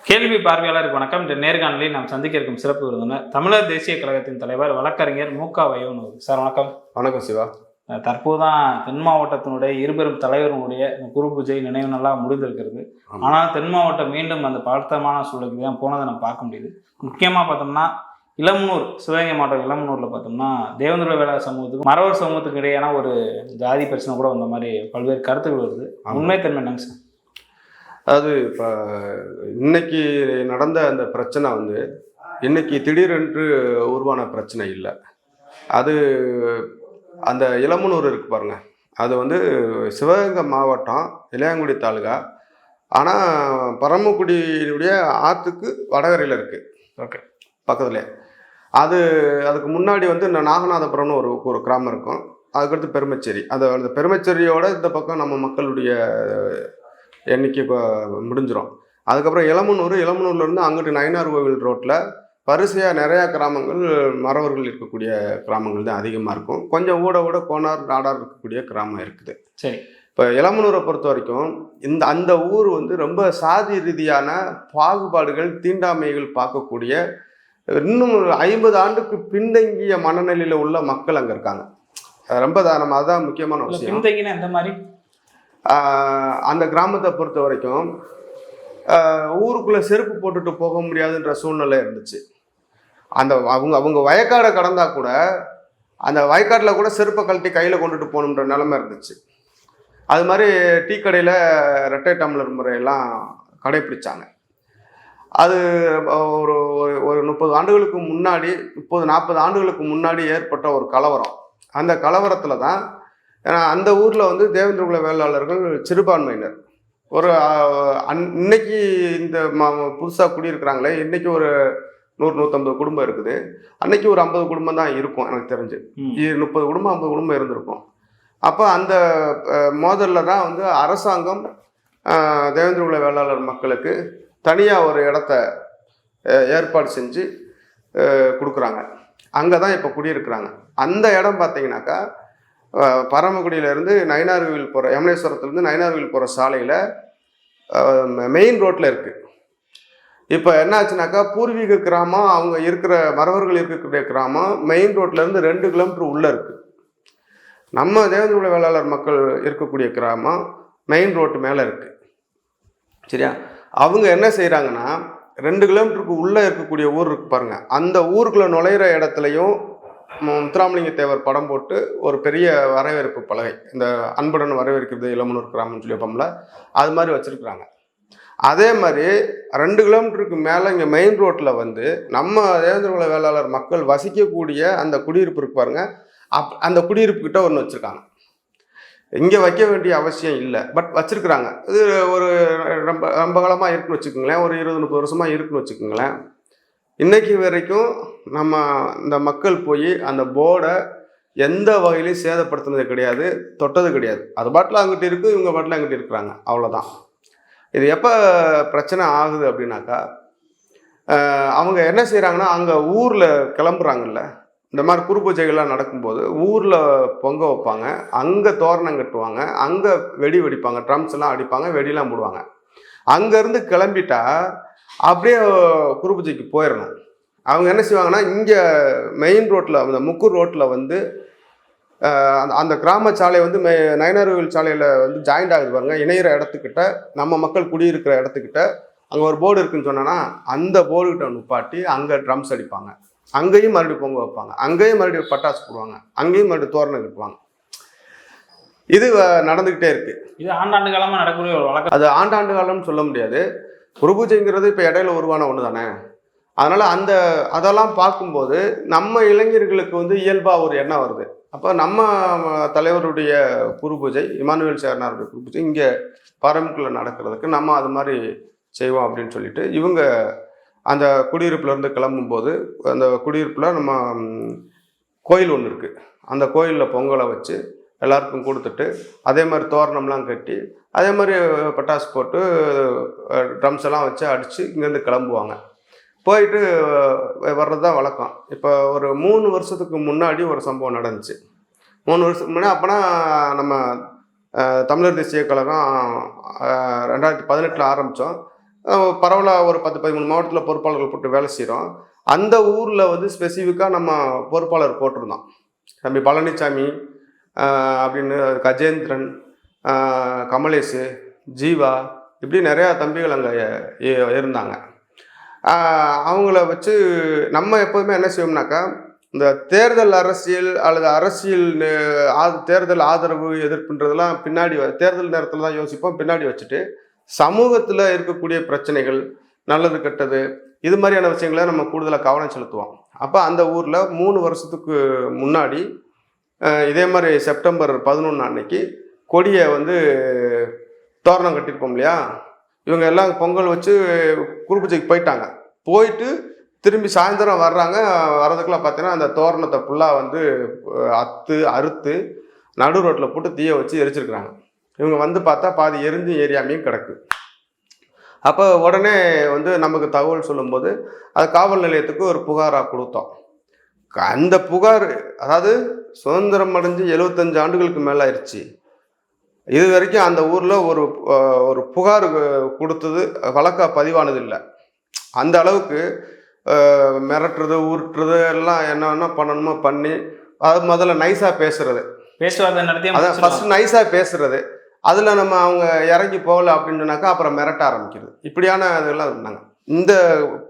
கேள்வி பார்வையாளருக்கு வணக்கம். இந்த நேர்காணலில் நாம் சந்திக்க இருக்கும் சிறப்பு விருந்தினர் தமிழர் தேசிய கழகத்தின் தலைவர் வழக்கறிஞர் மு.க. வையவன் சார். வணக்கம். வணக்கம் சிவா. தற்போதுதான் தென் மாவட்டத்தினுடைய இருபெரும் தலைவர்களுடைய குரு பூஜை நினைவு நாளாக முடிந்திருக்கிறது. ஆனால் தென் மாவட்டம் மீண்டும் அந்த பதட்டமான சூழலுக்கு தான் போனதை நம்ம பார்க்க முடியுது. முக்கியமாக பார்த்தோம்னா இளமனூர், சிவகங்கை மாவட்டம் இளமனூரில் பார்த்தோம்னா தேவேந்திர வேளாளர் சமூகத்துக்கும் மறவர் சமூகத்துக்கு இடையான ஒரு ஜாதி பிரச்சனை கூட வந்த மாதிரி பல்வேறு கருத்துக்கள் வருது. உண்மைத்தன்மை என்னங்க சார்? அதாவது இப்போ இன்னைக்கு நடந்த அந்த பிரச்சனை இன்னைக்கு திடீரென்று உருவான பிரச்சனை இல்லை. அது அந்த இளமனூர் இருக்கு பாருங்க, அது சிவகங்கை மாவட்டம் இளையாங்குடி தாலுகா. ஆனால் பரமக்குடியினுடைய ஆற்றுக்கு வடகரையில் இருக்குது. ஓகே, பக்கத்துலேயே. அதுக்கு முன்னாடி நாகநாதபுரம்னு ஒரு கிராமம் இருக்கும். அதுக்கடுத்து பெருமச்சேரி. அந்த பெருமச்சேரியோட இந்த பக்கம் நம்ம மக்களுடைய எண்ணிக்கை முடிஞ்சிடும். அதுக்கப்புறம் இளமனூர்லேருந்து அங்கிட்டு நயினார் கோவில் ரோட்டில் வரிசையாக நிறையா கிராமங்கள் மறவர்கள் இருக்கக்கூடிய கிராமங்கள் தான் அதிகமாக இருக்கும். கொஞ்சம் ஊட கோனார் நாடார் இருக்கக்கூடிய கிராமம் இருக்குது. சரி, இப்போ இளமனூரை பொறுத்த வரைக்கும் அந்த ஊர் ரொம்ப சாதி ரீதியான பாகுபாடுகள், தீண்டாமைகள் பார்க்கக்கூடிய, இன்னும் 50 ஆண்டுக்கு பின்தங்கிய மனநிலையில் உள்ள மக்கள் அங்கே இருக்காங்க. ரொம்ப நம்ம அதுதான் முக்கியமான விஷயம். பின்தங்கின எந்த மாதிரி? அந்த கிராமத்தை பொறுத்த வரைக்கும் ஊருக்குள்ளே செருப்பு போட்டுட்டு போக முடியாதுன்ற சூழ்நிலை இருந்துச்சு. அவங்க வயக்காடை கடந்தா கூட அந்த வயக்காட்டில் கூட செருப்பை கழட்டி கையில் கொண்டுட்டு போகணுன்ற நிலைமை இருந்துச்சு. அது மாதிரி டீ கடையில் ரெட்டை டம்ளர் முறையெல்லாம் கடைப்பிடிச்சாங்க. அது ஒரு 30 ஆண்டுகளுக்கு முன்னாடி, 30-40 ஆண்டுகளுக்கு முன்னாடி ஏற்பட்ட ஒரு கலவரம். அந்த கலவரத்தில் தான், ஏன்னா அந்த ஊரில் தேவேந்திர குல வேளாளர்கள் சிறுபான்மையினர் இன்னைக்கு இந்த புதுசாக குடியிருக்கிறாங்களே, இன்னைக்கு ஒரு 100-150 குடும்பம் இருக்குது. அன்னைக்கு ஒரு 50 குடும்பம் தான் இருக்கும் எனக்கு தெரிஞ்சு. 30 குடும்பம் 50 குடும்பம் இருந்திருக்கும். அப்போ அந்த மோதலில் தான் அரசாங்கம் தேவேந்திர குல வேளாளர் மக்களுக்கு தனியாக ஒரு இடத்த ஏற்பாடு செஞ்சு கொடுக்குறாங்க. அங்கே தான் இப்போ குடியிருக்கிறாங்க. அந்த இடம் பார்த்தீங்கன்னாக்கா பரமக்குடியிலேருந்து நயினார்கோவில் போகிற, யமுனேஸ்வரத்துலேருந்து நயினார்கோவில் போகிற சாலையில் மெயின் ரோட்டில் இருக்குது. இப்போ என்ன ஆச்சுனாக்கா, பூர்வீக கிராமம், அவங்க இருக்கிற மறவர்கள் இருக்கக்கூடிய கிராமம் மெயின் ரோட்லேருந்து 2 கிலோமீட்டர் உள்ளே இருக்குது. நம்ம தேவேந்திர குல வேளாளர் மக்கள் இருக்கக்கூடிய கிராமம் மெயின் ரோட்டு மேலே இருக்குது. சரியா? அவங்க என்ன செய்கிறாங்கன்னா, 2 கிலோமீட்டருக்கு உள்ளே இருக்கக்கூடிய ஊர் இருக்கு பாருங்கள், அந்த ஊருக்குள்ளே நுழையிற இடத்துலையும் முத்துராமலிங்க தேவர் படம் போட்டு ஒரு பெரிய வரவேற்பு பலகை, இந்த அன்புடன் வரவேற்கிறது இளமனூர் கிராமம்னு சொல்லி வைப்போம்ல, அது மாதிரி வச்சுருக்குறாங்க. அதே மாதிரி 2 கிலோமீட்டருக்கு மேலே இங்கே மெயின் ரோட்டில் நம்ம தேவேந்திர குல வேளாளர் மக்கள் வசிக்கக்கூடிய அந்த குடியிருப்பு இருக்கு பாருங்கள், அந்த குடியிருப்பு கிட்ட ஒன்று வச்சுருக்காங்க. இங்கே வைக்க வேண்டிய அவசியம் இல்லை, பட் வச்சுருக்குறாங்க. இது ஒரு ரொம்ப காலமாக இருக்குன்னு வச்சுக்கோங்களேன், ஒரு 20-30 வருஷமாக இருக்குன்னு வச்சுக்கோங்களேன். இன்னைக்கு வரைக்கும் நம்ம இந்த மக்கள் போய் அந்த போர்டை எந்த வகையிலையும் சேதப்படுத்துனது கிடையாது, தொட்டது கிடையாது. அது பாட்டில் அங்கிட்டு இருக்குது, இவங்க பாட்டில் அங்கிட்டு இருக்கிறாங்க, அவ்வளோதான். இது எப்போ பிரச்சனை ஆகுது அப்படின்னாக்கா, அவங்க என்ன செய்கிறாங்கன்னா, அங்கே ஊரில் கிளம்புறாங்கல்ல, இந்த மாதிரி குரு பூஜைகள்லாம் நடக்கும்போது ஊரில் பொங்க வைப்பாங்க, அங்கே தோரணம் கட்டுவாங்க, அங்கே வெடி வெடிப்பாங்க, ட்ரம்ஸ் எல்லாம் அடிப்பாங்க, வெடிலாம் போடுவாங்க. அங்கேருந்து கிளம்பிட்டா அப்படியே குரு பூஜைக்கு போயிடணும். அவங்க என்ன செய்வாங்கன்னா, இங்கே மெயின் ரோட்டில், அந்த முக்கூர் ரோட்டில் அந்த கிராம சாலை நயினார்கோவில் சாலையில் ஜாயிண்ட் ஆகுது பாருங்க, இணையிற இடத்துக்கிட்ட, நம்ம மக்கள் குடியிருக்கிற இடத்துக்கிட்ட அங்கே ஒரு போர்டு இருக்குன்னு சொன்னோன்னா, அந்த போர்டுகிட்ட நிப்பாட்டி அங்கே ட்ரம்ஸ் அடிப்பாங்க, அங்கேயும் மறுபடியும் பொங்க வைப்பாங்க, அங்கேயும் மறுபடியும் பட்டாசு போடுவாங்க, அங்கேயும் மறுபடியும் தோரணம் கட்டுவாங்க. இது நடந்துக்கிட்டே இருக்கு. இது ஆண்டாண்டு காலமாக நடக்கக்கூடிய ஒரு வழக்கம். அது ஆண்டாண்டு காலம்னு சொல்ல முடியாது. குரு பூஜைங்கிறது இப்போ இடையில உருவான ஒன்று தானே. அதனால் அதெல்லாம் பார்க்கும்போது நம்ம இளைஞர்களுக்கு இயல்பாக ஒரு எண்ணம் வருது. அப்போ நம்ம தலைவருடைய குரு பூஜை, இமானுவேல் சேகரனாருடைய குரு பூஜை இங்கே பரமக்குள்ள நடக்கிறதுக்கு நம்ம அது மாதிரி செய்வோம் அப்படின்னு சொல்லிட்டு இவங்க அந்த குடியிருப்புலேருந்து கிளம்பும்போது, அந்த குடியிருப்பில் நம்ம கோயில் ஒன்று இருக்குது, அந்த கோயிலில் பொங்கலை வச்சு எல்லாருக்கும் கொடுத்துட்டு, அதே மாதிரி தோரணம்லாம் கட்டி, அதே மாதிரி பட்டாசு போட்டு ட்ரம்ஸ் எல்லாம் வச்சு அடித்து இங்கேருந்து கிளம்புவாங்க. போயிட்டு வர்றது தான் வழக்கம். இப்போ ஒரு 3 வருஷத்துக்கு முன்னாடி ஒரு சம்பவம் நடந்துச்சு. 3 வருஷத்துக்கு முன்னாடி, அப்போனா நம்ம தமிழர் தேசிய கழகம் 2018 ஆரம்பித்தோம். பரவலாக ஒரு 10-13 மாவட்டத்தில் பொறுப்பாளர்கள் போட்டு வேலை செய்கிறோம். அந்த ஊரில் வந்து ஸ்பெசிஃபிக்காக நம்ம பொறுப்பாளர் போட்டிருந்தோம். தம்பி பழனிசாமி அப்படின்னு, கஜேந்திரன், கமலேஷ், ஜீவா, இப்படி நிறையா தம்பிகள் அங்கே இருந்தாங்க. அவங்கள வச்சு நம்ம எப்போதுமே என்ன செய்வோம்னாக்கா, இந்த தேர்தல் அரசியல் அல்லது அரசியல் தேர்தல் ஆதரவு எதிர்ப்புன்றதெல்லாம் பின்னாடி தேர்தல் நேரத்தில் தான் யோசிப்போம். பின்னாடி வச்சுட்டு சமூகத்தில் இருக்கக்கூடிய பிரச்சனைகள், நல்லது கெட்டது, இது மாதிரியான விஷயங்களை நம்ம கூடுதலாக கவனம் செலுத்துவோம். அப்போ அந்த ஊரில் 3 வருஷத்துக்கு முன்னாடி இதே மாதிரி செப்டம்பர் 11 அன்னைக்கு கொடியை வந்து தோரணம் கட்டியிருப்போம் இல்லையா, இவங்க எல்லாம் பொங்கல் வச்சு குரு பூஜைக்கு போயிட்டாங்க. போயிட்டு திரும்பி சாயந்தரம் வர்றாங்க. வர்றதுக்குலாம் பார்த்தீங்கன்னா அந்த தோரணத்தை ஃபுல்லாக வந்து அறுத்து நடு ரோட்டில் போட்டு தீயை வச்சு எரிச்சிருக்கிறாங்க. இவங்க வந்து பார்த்தா பாதி எரிஞ்சு ஏரியாமையும் கிடக்கு. அப்போ உடனே வந்து நமக்கு தகவல் சொல்லும்போது அது காவல் நிலையத்துக்கு ஒரு புகாராக கொடுத்தோம். அந்த புகார், அதாவது சுதந்திரம் அடைஞ்சு 75 ஆண்டுகளுக்கு மேலே ஆயிடுச்சு. இது வரைக்கும் அந்த ஊரில் ஒரு புகார் கொடுத்தது வழக்காக பதிவானது இல்லை. அந்த அளவுக்கு மிரட்டுறது, உருட்டுறது எல்லாம் என்ன பண்ணணுமோ பண்ணி, அது முதல்ல நைஸாக பேசுறது, பேச்சுவார்த்தை நடத்தி அதான் ஃபர்ஸ்ட் நைஸாக பேசுறது. அதில் நம்ம அவங்க இறங்கி போகல அப்படின்னு சொன்னாக்கா அப்புறம் மிரட்ட ஆரம்பிக்கிறது. இப்படியான இதெல்லாம் இருந்தாங்க. இந்த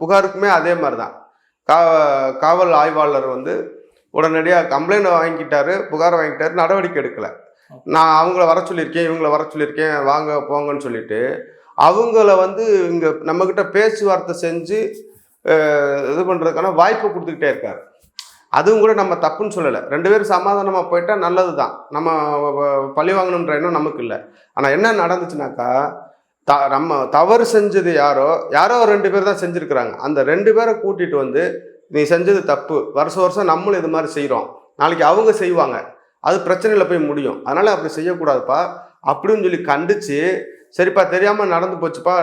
புகாருக்குமே அதே மாதிரி தான். காவல் ஆய்வாளர் வந்து உடனடியாக கம்ப்ளைண்ட் வாங்கிக்கிட்டாரு, புகாரை வாங்கிட்டாரு, நடவடிக்கை எடுக்கலை. நான் அவங்கள வர சொல்லியிருக்கேன், இவங்கள வர சொல்லியிருக்கேன், வாங்க போங்கன்னு சொல்லிட்டு அவங்கள வந்து இங்கே நம்மக்கிட்ட பேச்சுவார்த்தை செஞ்சு இது பண்ணுறதுக்கான வாய்ப்பு கொடுத்துக்கிட்டே இருக்காரு. அதுவும் கூட நம்ம தப்புன்னு சொல்லலை. 2 பேரும் சமாதானமாக போயிட்டா நல்லது தான். நம்ம பழி வாங்கணுன்ற எண்ணம் நமக்கு இல்லை. ஆனால் என்ன நடந்துச்சுனாக்கா, நம்ம தவறு செஞ்சது யாரோ 2 பேர் தான் செஞ்சுருக்குறாங்க. அந்த 2 பேரை கூட்டிகிட்டு வந்து நீ செஞ்சது தப்பு, வருஷம் நம்மளும் இது மாதிரி செய்கிறோம், நாளைக்கு அவங்க செய்வாங்க, அது பிரச்சனையில் போய் முடியும், அதனால் அப்படி செய்யக்கூடாதுப்பா அப்படின்னு சொல்லி கண்டித்து, சரிப்பா தெரியாமல் நடந்து போச்சுப்பா,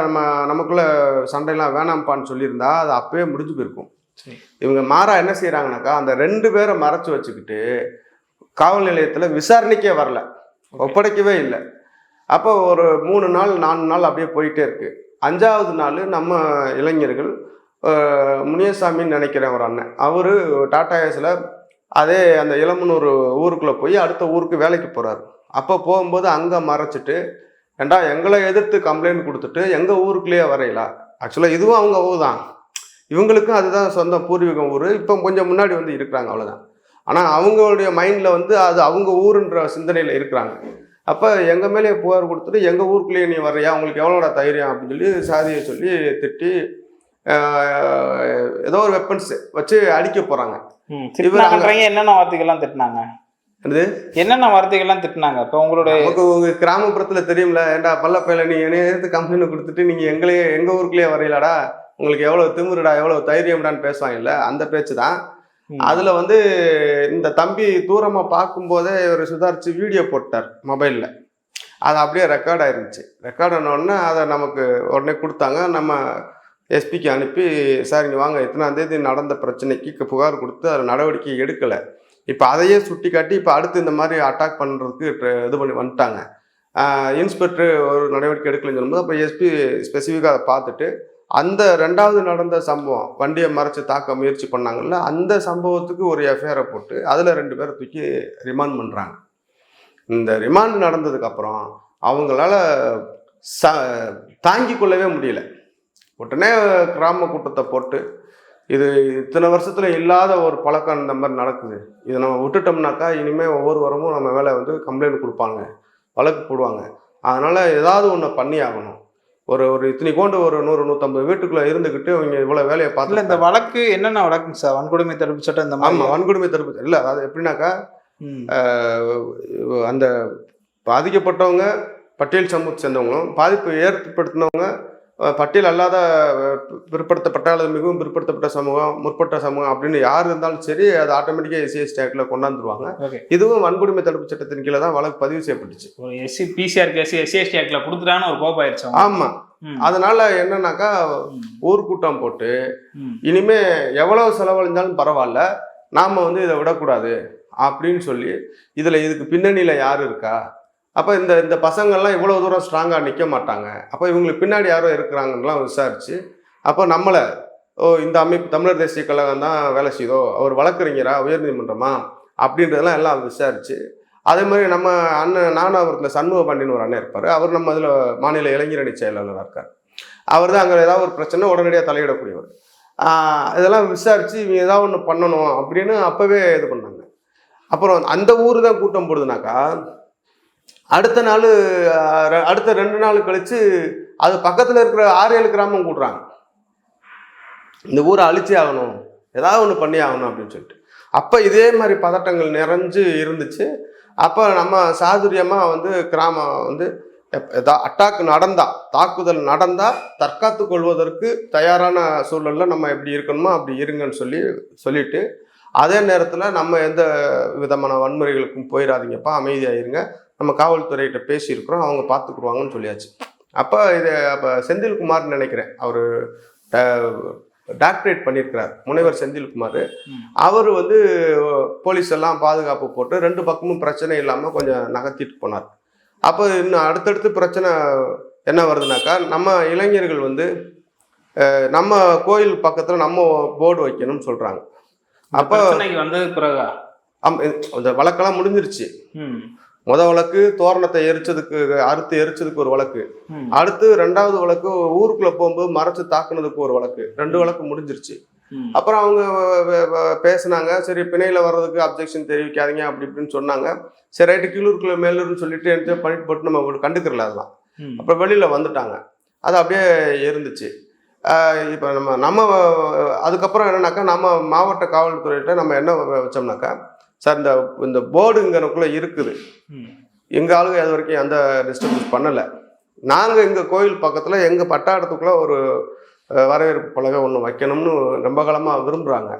நமக்குள்ளே சண்டையெல்லாம் வேணாம்ப்பான்னு சொல்லியிருந்தா அது அப்பவே முடிஞ்சு போயிருக்கும். இவங்க மாறா என்ன செய்கிறாங்கனாக்கா, அந்த 2 பேரை மறைச்சி வச்சுக்கிட்டு காவல் நிலையத்தில் விசாரணைக்கே வரல, ஒப்படைக்கவே இல்லை. அப்போ ஒரு 3 நாள் 4 நாள் அப்படியே போயிட்டே இருக்கு. 5ஆவது நாள் நம்ம இளைஞர்கள், முனியசாமின்னு நினைக்கிற ஒரு அண்ணன், அவர் டாடா ஏஸில் அதே அந்த இளமனூர் ஊருக்குள்ளே போய் அடுத்த ஊருக்கு வேலைக்கு போகிறாரு. அப்போ போகும்போது அங்கே மறைச்சிட்டு, ஏண்டா எங்களை எதிர்த்து கம்ப்ளைண்ட் கொடுத்துட்டு எங்கள் ஊருக்குள்ளேயே வரையலா. ஆக்சுவலாக இதுவும் அவங்க ஊர் தான், இவங்களுக்கும் அதுதான் சொந்த பூர்வீகம் ஊர். இப்போ கொஞ்சம் முன்னாடி வந்து இருக்கிறாங்க, அவ்வளோதான். ஆனால் அவங்களுடைய மைண்டில் வந்து அது அவங்க ஊருன்ற சிந்தனையில் இருக்கிறாங்க. அப்போ எங்கள் மேலே புகார் கொடுத்துட்டு எங்கள் ஊருக்குள்ளேயே நீ வர்றியா, உங்களுக்கு எவ்வளோட தைரியம் அப்படின்னு சொல்லி சாதியை சொல்லி திட்டி ஏதோ ஒரு வெப்பன்ஸ் வச்சு அடிக்க போகிறாங்க. என்னென்ன வார்த்தைகள்லாம் திட்டினாங்க? என்னென்ன வார்த்தைகள்லாம் திட்டினாங்க? இப்போ உங்களுடைய கிராமப்புறத்தில் தெரியும்ல, ஏண்டா பல்லப்பையில நீ என்னைய எடுத்து கம்ப்ளைண்ட் கொடுத்துட்டு நீங்கள் எங்கள் ஊருக்குள்ளேயே வரையலாடா, உங்களுக்கு எவ்வளோ திமிருடா, எவ்வளோ தைரியம்டான்னு பேசுவாங்கல்ல, அந்த பேச்சு தான். அதில் வந்து இந்த தம்பி தூரமாக பார்க்கும்போதே ஒரு சுதாரித்து வீடியோ போட்டார் மொபைலில். அது அப்படியே ரெக்கார்ட் ஆயிருந்துச்சு. ரெக்கார்ட் ஆனோடனே அதை நமக்கு உடனே கொடுத்தாங்க. நம்ம எஸ்பிக்கு அனுப்பி, சார் இங்கே வாங்க, இத்தனாம் தேதி நடந்த பிரச்சனைக்கு புகார் கொடுத்து அதில் நடவடிக்கை எடுக்கலை, இப்போ அதையே சுட்டி காட்டி இப்போ அடுத்து இந்த மாதிரி அட்டாக் பண்ணுறதுக்கு இது பண்ணி வந்துட்டாங்க, இன்ஸ்பெக்டர் ஒரு நடவடிக்கை எடுக்கலைன்னு சொல்லும்போது அப்போ எஸ்பி ஸ்பெசிஃபிக்காக அதை பார்த்துட்டு அந்த 2வது நடந்த சம்பவம், வண்டியை மறைச்சு தாக்க முயற்சி பண்ணாங்கல்ல, அந்த சம்பவத்துக்கு ஒரு எஃப்ஐஆரை போட்டு அதில் 2 பேரை தூக்கி ரிமாண்ட் பண்ணுறாங்க. இந்த ரிமாண்ட் நடந்ததுக்கப்புறம் அவங்களால தாங்கி கொள்ளவே முடியல. உடனே கிராம கூட்டத்தை போட்டு, இது இத்தனை வருஷத்தில் இல்லாத ஒரு பழக்கம் இந்த மாதிரி நடக்குது, இதை நம்ம விட்டுட்டோம்னாக்கா இனிமேல் ஒவ்வொரு வாரமும் நம்ம மேலே வந்து கம்ப்ளைண்ட் கொடுப்பாங்க, வழக்கு போடுவாங்க, அதனால் ஏதாவது ஒன்று பண்ணி ஆகணும். ஒரு இத்தனை கொண்டு ஒரு 100-150 வீட்டுக்குள்ளே இருந்துக்கிட்டு இவங்க இவ்வளோ வேலையை பார்த்து. இந்த வழக்கு என்னென்ன வழக்குங்க சார்? வன்கொடுமை தடுப்பு சட்டம் இந்த மாதிரி? ஆமாம், வன்கொடுமை தடுப்பு இல்லை. அதாவது எப்படின்னாக்கா, அந்த பாதிக்கப்பட்டவங்க பட்டியல் சமூகத்தை சேர்ந்தவங்களும், பாதிப்பு ஏற்படுத்தினவங்க பட்டியல் அல்லாத பிற்படுத்தப்பட்ட அல்லது மிகவும் பிற்படுத்தப்பட்ட சமூகம், முற்பட்ட சமூகம் அப்படின்னு யார் இருந்தாலும் சரி, அது ஆட்டோமேட்டிக்காக SC/ST ஆக்டில் கொண்டாந்துருவாங்க. இதுவும் வன்கொடுமை தடுப்பு சட்டத்தின் கீழே தான் வழக்கு பதிவு செய்யப்பட்டுச்சு. ஒரு PCR கேஸ் SC/ST ஆக்டில் கொடுத்துட்டான்னு ஒரு கோபம் ஆயிடுச்சு. ஆமாம், அதனால என்னன்னாக்கா ஊர்க்கூட்டம் போட்டு இனிமே எவ்வளவு செலவழிஞ்சாலும் பரவாயில்ல, நாம் வந்து இதை விடக்கூடாது அப்படின்னு சொல்லி, இதுக்கு பின்னணியில் யார் இருக்கா அப்போ இந்த இந்த பசங்கள்லாம் இவ்வளோ தூரம் ஸ்ட்ராங்காக நிற்க மாட்டாங்க. அப்போ இவங்களுக்கு பின்னாடி யாரோ இருக்கிறாங்கலாம் விசாரிச்சு, அப்போ நம்மளை இந்த அமைப்பு தமிழர் தேசிய கழகம் தான் வேலை செய்தோ, அவர் வழக்கறிஞரா உயர்நீதிமன்றமா அப்படின்றதெல்லாம் எல்லாம் விசாரிச்சு, அதே மாதிரி நம்ம அண்ணன் நானும் அவருக்கு சண்முக பாண்டியன் ஒரு அண்ணன் இருப்பார். அவர் நம்ம அதில் மாநில இளைஞரணி செயலாளராக இருக்கார். அவர் தான் அங்கே ஏதாவது ஒரு பிரச்சனை உடனடியாக தலையிடக்கூடியவர். இதெல்லாம் விசாரித்து இவங்க ஏதாவது ஒன்று பண்ணணும் அப்படின்னு அப்போவே இது பண்ணாங்க. அப்புறம் அந்த ஊர் தான் கூட்டம் போடுதுனாக்கா, அடுத்த நாள் அடுத்த 2 நாள் கழித்து அது பக்கத்தில் இருக்கிற 6-7 கிராமம் கூடுறாங்க. இந்த ஊரை அழிச்சே ஆகணும், ஏதாவது ஒன்று பண்ணி ஆகணும் அப்படின்னு சொல்லிட்டு. அப்போ இதே மாதிரி பதட்டங்கள் நிறைஞ்சு இருந்துச்சு. அப்போ நம்ம சாதுரியமாக கிராமம் அட்டாக் தாக்குதல் நடந்தால் தற்காத்து கொள்வதற்கு தயாரான சூழலில் நம்ம எப்படி இருக்கணுமோ அப்படி இருங்கன்னு சொல்லிட்டு, அதே நேரத்தில் நம்ம எந்த விதமான வன்முறைகளுக்கும் போயிடாதீங்கப்பா, அமைதியாக இருங்க, நம்ம காவல்துறையிட்ட பேசியிருக்கிறோம், அவங்க பார்த்துக்குருவாங்கன்னு சொல்லியாச்சு. அப்போ செந்தில்குமார்னு நினைக்கிறேன், அவர் டாக்டரேட் பண்ணியிருக்கிறார், முனைவர் செந்தில்குமார். அவர் போலீஸ் எல்லாம் பாதுகாப்பு போட்டு 2 பக்கமும் பிரச்சனை இல்லாமல் கொஞ்சம் நகர்த்திட்டு போனார். அப்போ இன்னும் அடுத்தடுத்து பிரச்சனை என்ன வருதுனாக்கா, நம்ம இளைஞர்கள் நம்ம கோயில் பக்கத்தில் நம்ம போர்டு வைக்கணும்னு சொல்கிறாங்க. அப்போ பிறகு அந்த வழக்கெல்லாம் முடிஞ்சிருச்சு. வழக்கு தோரணத்தை அறுத்து எரிச்சதுக்கு ஒரு வழக்கு, அடுத்து 2வது வழக்கு ஊருக்குள்ள போகும்போது மறைச்சு தாக்குனதுக்கு ஒரு வழக்கு, 2 வழக்கு முடிஞ்சிருச்சு. அப்புறம் அவங்க பேசினாங்க, சரி பிணையில வர்றதுக்கு அப்ஜெக்ஷன் தெரிவிக்காதீங்க அப்படி இப்படின்னு சொன்னாங்க. சரி ரைட்டு கீழூருக்குள்ள மேலூர்னு சொல்லிட்டு எனக்கு பண்ணிட்டு போட்டு நம்ம கண்டுக்கிறல அதெல்லாம். அப்புறம் வெளியில வந்துட்டாங்க, அது அப்படியே இருந்துச்சு. இப்போ நம்ம அதுக்கப்புறம் என்னன்னாக்கா, நம்ம மாவட்ட காவல்துறையிட்ட நம்ம என்ன வச்சோம்னாக்கா, சார் இந்த போர்டு இங்கனுக்குள்ளே இருக்குது, எங்கள் ஆளுங்க அது வரைக்கும் எந்த டிஸ்டர்பன்ஸ் பண்ணலை, நாங்கள் எங்கள் கோயில் பக்கத்தில் எங்கள் பட்டாடத்துக்குள்ளே ஒரு வரவேற்பு பலகை ஒன்று வைக்கணும்னு ரொம்ப காலமாக விரும்புகிறாங்க,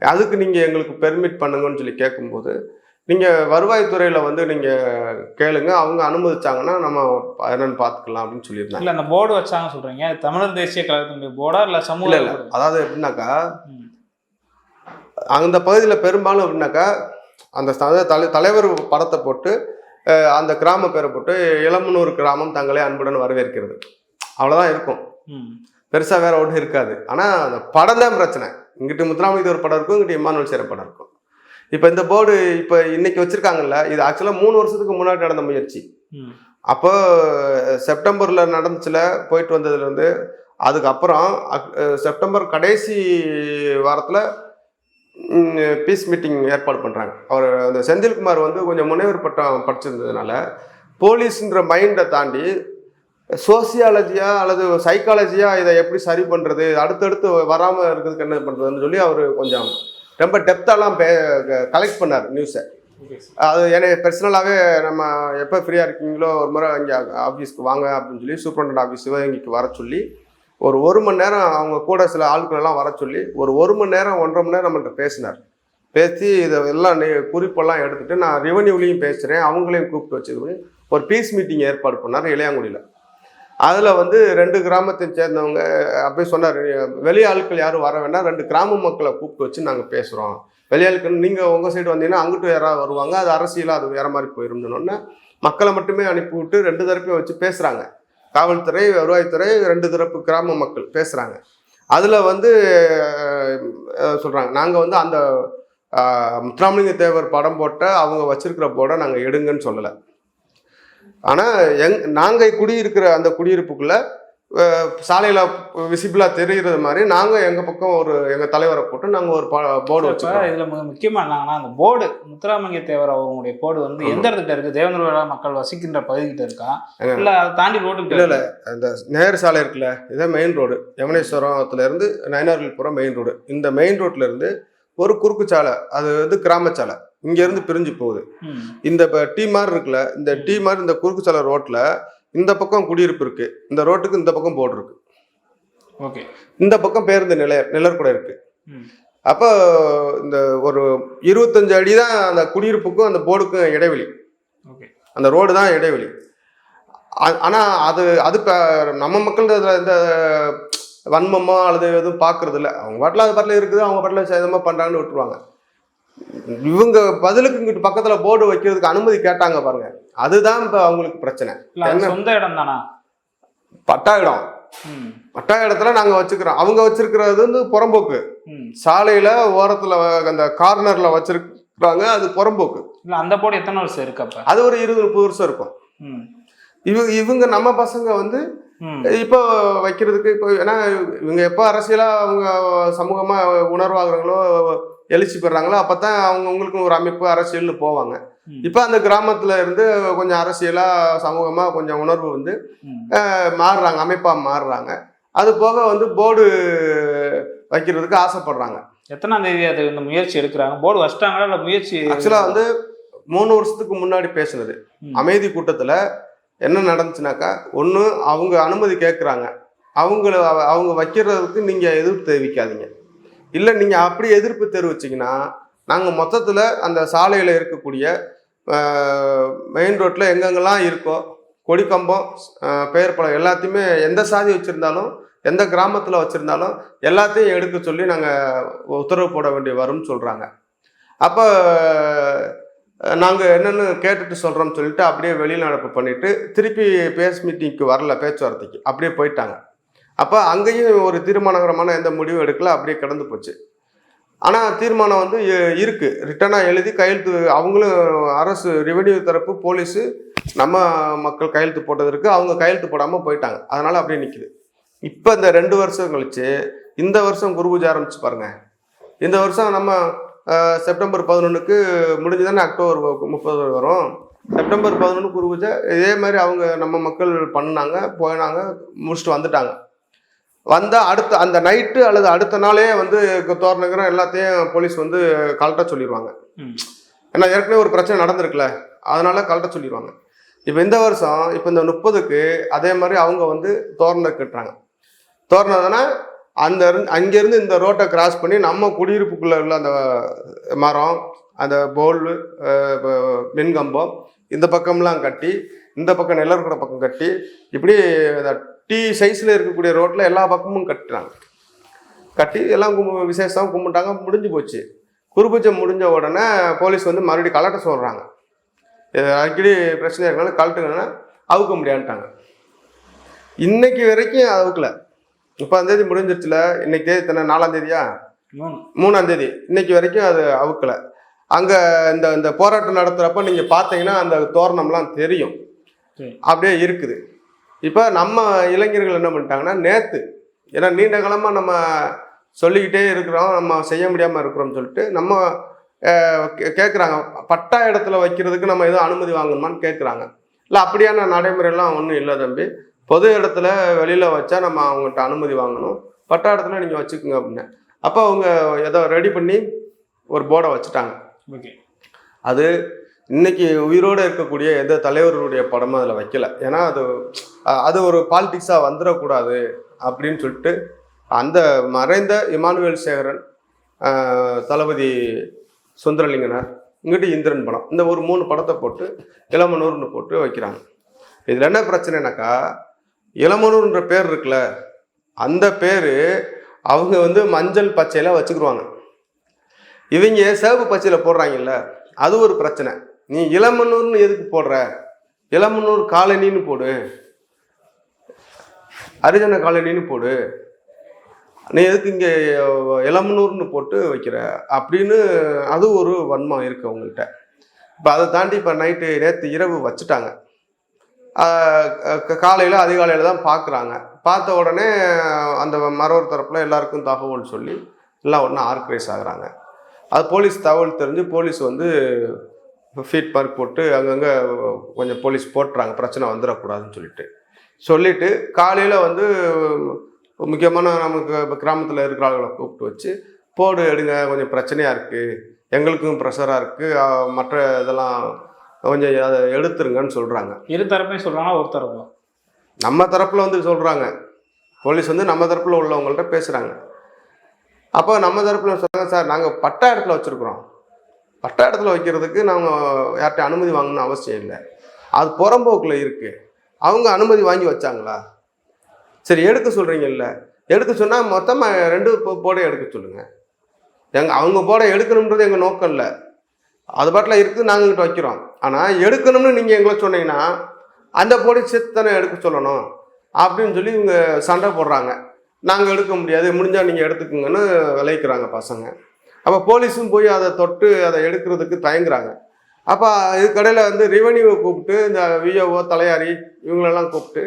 அதுக்கு நீங்கள் எங்களுக்கு பெர்மிட் பண்ணுங்கன்னு சொல்லி கேட்கும்போது, நீங்கள் வருவாய்த்துறையில் நீங்கள் கேளுங்க, அவங்க அனுமதிச்சாங்கன்னா நம்ம என்னன்னு பார்த்துக்கலாம் அப்படின்னு சொல்லியிருந்தாங்க. இல்லை அந்த போர்டு வச்சாங்க சொல்கிறீங்க, தமிழர் தேசிய கழகத்தினுடைய போர்டா இல்லை சமூக? இல்லை, அதாவது எப்படின்னாக்கா, அந்த பகுதியில் பெரும்பாலும் எப்படின்னாக்கா, அந்த தலைவர் படத்தை போட்டு அந்த கிராம பேரை போட்டு இளமனூர் கிராமம் தங்களே அன்புடன் வரவேற்கிறது, அவ்வளோதான் இருக்கும், பெருசாக வேற ஒன்றும் இருக்காது. ஆனால் அந்த படம் தான் பிரச்சனை. இங்கிட்டு முத்துராமலிங்க ஒரு படம் இருக்கும், இங்கிட்டு இம்மானுவேல் சேர படம் இருக்கும். இப்போ இந்த போர்டு இப்போ இன்னைக்கு வச்சிருக்காங்கல்ல, இது ஆக்சுவலாக 3 வருஷத்துக்கு முன்னாடி நடந்த முயற்சி. அப்போ செப்டம்பரில் நடந்துச்சுல, போயிட்டு வந்ததுலேருந்து அதுக்கப்புறம் செப்டம்பர் கடைசி வாரத்தில் பீஸ் மீட்டிங் ஏற்பாடு பண்ணுறாங்க. அவர் அந்த செந்தில்குமார் கொஞ்சம் முனைவர் பட்டம் படிச்சிருந்ததுனால போலீஸ்ன்ற மைண்டை தாண்டி சோசியாலஜியா அல்லது சைக்காலஜியா இதை எப்படி சரி பண்ணுறது, அடுத்தடுத்து வராமல் இருக்கிறதுக்கு என்ன பண்ணுறதுன்னு சொல்லி அவர் கொஞ்சம் ரொம்ப டெப்த்தாலாம் கலெக்ட் பண்ணார் நியூஸை. அது எனக்கு பர்சனலாகவே நம்ம எப்போ ஃப்ரீயாக இருக்கீங்களோ ஒரு முறை இங்கே ஆஃபீஸ்க்கு வாங்க அப்படின்னு சொல்லி சூப்பரண்ட் ஆஃபீஸ் சிவகங்கைக்கு வர சொல்லி ஒரு மணி நேரம் அவங்க கூட சில ஆட்களெல்லாம் வர சொல்லி ஒரு 1 மணி நேரம் 1.5 மணி நேரம் நம்மள்கிட்ட பேசினார். பேசி இதை எல்லாம் குறிப்பெல்லாம் எடுத்துகிட்டு நான் ரெவன்யூலையும் பேசுகிறேன், அவங்களையும் கூப்பிட்டு வச்சு ஒரு பீஸ் மீட்டிங் ஏற்பாடு பண்ணார் இளையாங்குடியில். அதில் 2 கிராமத்தை சேர்ந்தவங்க அப்படியே சொன்னார், வெளி ஆட்கள் யாரும் வர வேண்டாம், 2 கிராம மக்களை கூப்பிட்டு வச்சு நாங்கள் பேசுகிறோம், வெளியாட்கள் நீங்கள் உங்கள் சைடு வந்தீங்கன்னா அங்கிட்டு யாராவது வருவாங்க, அது அரசியலாக அது வேறு மாதிரி போயிருந்தோன்னே மக்களை மட்டுமே அனுப்பிவிட்டு 2 தரப்பையும் வச்சு பேசுகிறாங்க. காவல்துறை, வருவாய்த்துறை, 2 தரப்பு கிராம மக்கள் பேசுகிறாங்க. அதில் சொல்கிறாங்க, நாங்கள் அந்த முத்துராமலிங்க தேவர் படம் போட்ட அவங்க வச்சிருக்கிற போர்டை நாங்கள் எடுங்கன்னு சொல்லலை, ஆனால் நாங்கள் குடியிருக்கிற அந்த குடியிருப்புக்குள்ளே சாலையில் விசிபிளாக தெரிகிறது மாதிரி நாங்கள் எங்கள் பக்கம் எங்கள் தலைவரை போட்டு நாங்கள் ஒரு போர்டு வச்சுருக்கோம். இதில் முக்கியமாக என்னங்கன்னா, அந்த போர்டு முத்துராமலிங்க தேவர் அவங்களுடைய போர்டு எந்த இடத்துல இருக்குது? தேவேந்திர மக்கள் வசிக்கின்ற பகுதிக்கிட்ட இருக்கா, இல்லை அதை தாண்டி ரோடு? இல்லை, அந்த நேரு சாலை இருக்குல்ல, இதே மெயின் ரோடு, யமுனேஸ்வரத்துலேருந்து நயனார்புரம் மெயின் ரோடு. இந்த மெயின் ரோட்லேருந்து ஒரு குறுக்கு சாலை, அது கிராமச்சாலை, இங்கேருந்து பிரிஞ்சு போகுது. இந்த இப்போ டீ மாதிரி இருக்குல்ல, இந்த டீ மாதிரி இந்த குறுக்கு சாலை ரோட்டில் இந்த பக்கம் குடியிருப்பு இருக்கு, இந்த ரோட்டுக்கு இந்த பக்கம் போர்டு இருக்கு, ஓகே, இந்த பக்கம் பேருந்து நிழற்குடை இருக்கு. அப்போ இந்த ஒரு 25 அடி தான் அந்த குடியிருப்புக்கும் அந்த போர்டுக்கும் இடைவெளி, அந்த ரோடு தான் இடைவெளி. ஆனால் அது நம்ம மக்கள் இந்த வன்மமோ அல்லது எதுவும் பார்க்கறது இல்லை, அவங்க பாட்டில் அது பாட்டில் இருக்குது, அவங்க பாட்டில் சேதமாக பண்ணுறாங்கன்னு விட்டுருவாங்க. இவங்க பதிலுக்கு இங்கிட்டு பக்கத்துல போர்டு வைக்கிறதுக்கு அனுமதி கேட்டாங்க பாருங்க, அதுதான் இப்ப அவங்களுக்கு பிரச்சனை. இல்ல அது சொந்த இடம் தானா? பட்டா இடம். பட்டா இடத்துல நாங்க வச்சுக்கிறோம். அவங்க வச்சிருக்கிறது வந்து புறம்போக்கு. சாலையில ஓரத்துல அந்த கார்னர்ல வச்சிருக்காங்க, அது புறம்போக்கு. இல்ல அந்த போர்டு எத்தனை வருஷம் இருக்கு அப்ப? அது ஒரு 20-30 வருஷம் இருக்கும். இவங்க நம்ம பசங்க வந்து இப்போ வைக்கிறதுக்கு இப்போ ஏன்னா இவங்க எப்போ அரசியலா அவங்க சமூகமா உணர்வாகிறாங்களோ எழுச்சி பெறாங்களோ அப்பதான் அவங்களுக்கும் ஒரு அமைப்பு அரசியல்னு போவாங்க. இப்போ அந்த கிராமத்துல இருந்து கொஞ்சம் அரசியலா சமூகமா கொஞ்சம் உணர்வு வந்து மாறுறாங்க, அமைப்பா மாறுறாங்க. அது போக வந்து போர்டு வைக்கிறதுக்கு ஆசைப்படுறாங்க. எத்தனாம் தேதி அது இந்த முயற்சி எடுக்கிறாங்க? போர்டு வச்சிட்டாங்களா இல்ல முயற்சி? ஆக்சுவலா வந்து 3 வருஷத்துக்கு முன்னாடி பேசுனது அமைதி கூட்டத்துல என்ன நடந்துச்சுனாக்கா, ஒன்று அவங்க அனுமதி கேட்குறாங்க, அவங்க வைக்கிறதுக்கு நீங்கள் எதிர்ப்பு தெரிவிக்காதீங்க. இல்லை நீங்கள் அப்படி எதிர்ப்பு தெரிவிச்சிங்கன்னா நாங்கள் மொத்தத்தில் அந்த சாலையில் இருக்கக்கூடிய மெயின் ரோட்டில் எங்கெங்கெல்லாம் இருக்கோ கொடி கம்பம் பெயர் பலம் எல்லாத்தையுமே எந்த சாதி வச்சுருந்தாலும் எந்த கிராமத்தில் வச்சுருந்தாலும் எல்லாத்தையும் எடுக்க சொல்லி நாங்கள் உத்தரவு போட வேண்டிய வரும்னு சொல்கிறாங்க. அப்போ நாங்கள் என்னென்னு கேட்டுட்டு சொல்கிறோம்னு சொல்லிட்டு அப்படியே வெளிநடப்பு பண்ணிவிட்டு திருப்பி மீட்டிங்க்கு வரல, பேச்சுவார்த்தைக்கு அப்படியே போயிட்டாங்க. அப்போ அங்கேயும் ஒரு தீர்மானகரமான எந்த முடிவும் எடுக்கல, அப்படியே கடந்து போச்சு. ஆனால் தீர்மானம் வந்து இருக்குது, ரிட்டனாக எழுதி கையெழுத்து அவங்களும் அரசு ரெவென்யூ தரப்பு போலீஸு நம்ம மக்கள் கையெழுத்து போட்டதற்கு அவங்க கையெழுத்து போடாமல் போயிட்டாங்க. அதனால் அப்படியே நிற்கிது. இப்போ இந்த 2 வருஷம் கழிச்சு இந்த வருஷம் குரு பூஜை ஆரம்பிச்சு பாருங்கள். இந்த வருஷம் நம்ம செப்டம்பர் 11க்கு முடிஞ்சுதானே அக்டோபர் 30 வரும். செப்டம்பர் 11 குரு பூஜை இதே மாதிரி அவங்க நம்ம மக்கள் பண்ணாங்க, போயினாங்க, முடிச்சுட்டு வந்துட்டாங்க. வந்தால் அடுத்த அந்த நைட்டு அல்லது அடுத்த நாளே வந்து தோரணங்கிற எல்லாத்தையும் போலீஸ் வந்து கலட்ட சொல்லிடுவாங்க. ஏன்னா ஏற்கனவே ஒரு பிரச்சனை நடந்திருக்குல்ல, அதனால கலட்ட சொல்லிடுவாங்க. இப்போ இந்த வருஷம் இப்போ இந்த 30க்கு அதே மாதிரி அவங்க வந்து தோரணை கட்டுறாங்க. தோரணம்னா அங்கேருந்து இந்த ரோட்டை கிராஸ் பண்ணி நம்ம குடியிருப்புக்குள்ளே உள்ள அந்த மரம், அந்த போல், மின்கம்பம் இந்த பக்கம்லாம் கட்டி, இந்த பக்கம் நெல்லர்கூட பக்கம் கட்டி, இப்படி டீ சைஸில் இருக்கக்கூடிய ரோட்டில் எல்லா பக்கமும் கட்டுறாங்க. கட்டி எல்லாம் விசேஷம் கும்பிட்டாங்க, முடிஞ்சு போச்சு. குருபூஜை முடிஞ்ச உடனே போலீஸ் வந்து மறுபடியும் கலட்ட சொல்கிறாங்க. அடிக்கடி பிரச்சனை இருக்கனால கலட்டுங்கன்னா அவுக்க முடியான்ட்டாங்க. இன்னைக்கு வரைக்கும் அவுக்கலை. 30ஆம் தேதி முடிஞ்சிருச்சுல, இன்னைக்கு தேதி தானே, 4ஆம் தேதியா, 3ஆம் தேதி, இன்னைக்கு வரைக்கும் அது அவுக்கலை. அங்கே இந்த போராட்டம் நடத்துகிறப்ப நீங்கள் பார்த்தீங்கன்னா அந்த தோரணம்லாம் தெரியும், அப்படியே இருக்குது. இப்போ நம்ம இளைஞர்கள் என்ன பண்ணிட்டாங்கன்னா நேற்று, ஏன்னா நீண்ட காலமாக நம்ம சொல்லிக்கிட்டே இருக்கிறோம், நம்ம செய்ய முடியாமல் இருக்கிறோம்னு சொல்லிட்டு நம்ம கேட்குறாங்க, பட்டா இடத்துல வைக்கிறதுக்கு நம்ம எதுவும் அனுமதி வாங்கணுமான்னு கேட்குறாங்க. இல்லை அப்படியான நடைமுறையெல்லாம் ஒன்றும் இல்லை தம்பி, பொது இடத்துல வெளியில் வச்சா நம்ம அவங்ககிட்ட அனுமதி வாங்கணும், பட்டா இடத்துல நீங்கள் வச்சுக்கோங்க அப்படின்னு. அப்போ அவங்க ஏதோ ரெடி பண்ணி ஒரு போர்டை வச்சுட்டாங்க. அது இன்னைக்கு உயிரோடு இருக்கக்கூடிய எந்த தலைவர்களுடைய படமும் அதில் வைக்கல. ஏன்னா அது ஒரு பாலிட்டிக்ஸாக வந்துடக்கூடாது அப்படின்னு சொல்லிட்டு அந்த மறைந்த இமானுவேல் சேகரன், தளபதி சுந்தரலிங்கனார், இங்கிட்டு இந்திரன் படம், இந்த ஒரு 3 படத்தை போட்டு இளமனூர்னு போட்டு வைக்கிறாங்க. இதில் என்ன பிரச்சனைனாக்கா, இளமனூர்ன்ற பேர் இருக்குல்ல, அந்த பேர் அவங்க வந்து மஞ்சள் பச்சையில் வச்சுக்கிடுவாங்க. இவங்க சிவப்பு பச்சையில் போடுறாங்கல்ல, அது ஒரு பிரச்சனை. நீ இளமனூர்னு எதுக்கு போடுற, இளமனூர் காலனின்னு போடு, ஹரிஜன காலனின்னு போடு, நீ எதுக்கு இங்கே இளமனூர்னு போட்டு வைக்கிற அப்படின்னு அது ஒரு வன்மம் இருக்குது அவங்கள்ட்ட. இப்போ அதை தாண்டி இப்போ நேற்று இரவு வச்சுட்டாங்க. காலையில் அதிகாலையில் தான் பார்க்குறாங்க. பார்த்த உடனே அந்த மரவர் தரப்பில் எல்லாருக்கும் தகவல் சொல்லி எல்லாம் ஒன்றா ஆர்கனைஸ் ஆகுறாங்க. அது போலீஸ் தகவல் தெரிஞ்சு போலீஸ் வந்து ஃபீட் மார்க் போட்டு அங்கங்கே கொஞ்சம் போலீஸ் போட்டுறாங்க, பிரச்சனை வந்துடக்கூடாதுன்னு சொல்லிட்டு காலையில் வந்து முக்கியமான நமக்கு கிராமத்தில் இருக்கிற ஆளுகளை கூப்பிட்டு வச்சு போடு எடுங்க, கொஞ்சம் பிரச்சனையாக இருக்குது, எங்களுக்கும் ப்ரெஷராக இருக்குது, மற்ற இதெல்லாம் கொஞ்சம் அதை எடுத்துருங்கன்னு சொல்கிறாங்க. இரு தரப்பையும் சொல்கிறாங்க, ஒரு தரப்பு நம்ம தரப்பில் வந்து சொல்கிறாங்க, போலீஸ் வந்து நம்ம தரப்பில் உள்ளவங்கள்ட்ட பேசுகிறாங்க. அப்போ நம்ம தரப்பில் சொல்கிறாங்க, சார் நாங்கள் பட்டா இடத்துல வச்சுருக்குறோம், பட்டா இடத்துல வைக்கிறதுக்கு நாங்கள் யார்கிட்ட அனுமதி வாங்கணும்னு அவசியம் இல்லை, அது புறம்போக்கில் இருக்குது, அவங்க அனுமதி வாங்கி வச்சாங்களா, சரி எடுக்க சொல்கிறீங்கல்ல, எடுக்க சொன்னால் மொத்தமாக 2 போர்டே எடுக்க சொல்லுங்கள், அவங்க போட எடுக்கணுன்றது எங்கள் நோக்கம் இல்லை. அது பாட்டில் இருக்குது, நாங்கள் இங்கிட்ட வைக்கிறோம். ஆனால் எடுக்கணும்னு நீங்கள் எங்களை சொன்னீங்கன்னா அந்த போலீஸ் சேர்த்து தானே எடுக்க சொல்லணும் அப்படின்னு சொல்லி இவங்க சண்டை போடுறாங்க. நாங்கள் எடுக்க முடியாது, முடிஞ்சால் நீங்கள் எடுத்துக்குங்கன்னு விளைவிக்கிறாங்க பசங்க. அப்போ போலீஸும் போய் அதை தொட்டு அதை எடுக்கிறதுக்கு தயங்குறாங்க. அப்போ இதுக்கடையில் வந்து ரெவென்யூவை கூப்பிட்டு இந்த விஓஓ தலையாரி இவங்களெல்லாம் கூப்பிட்டு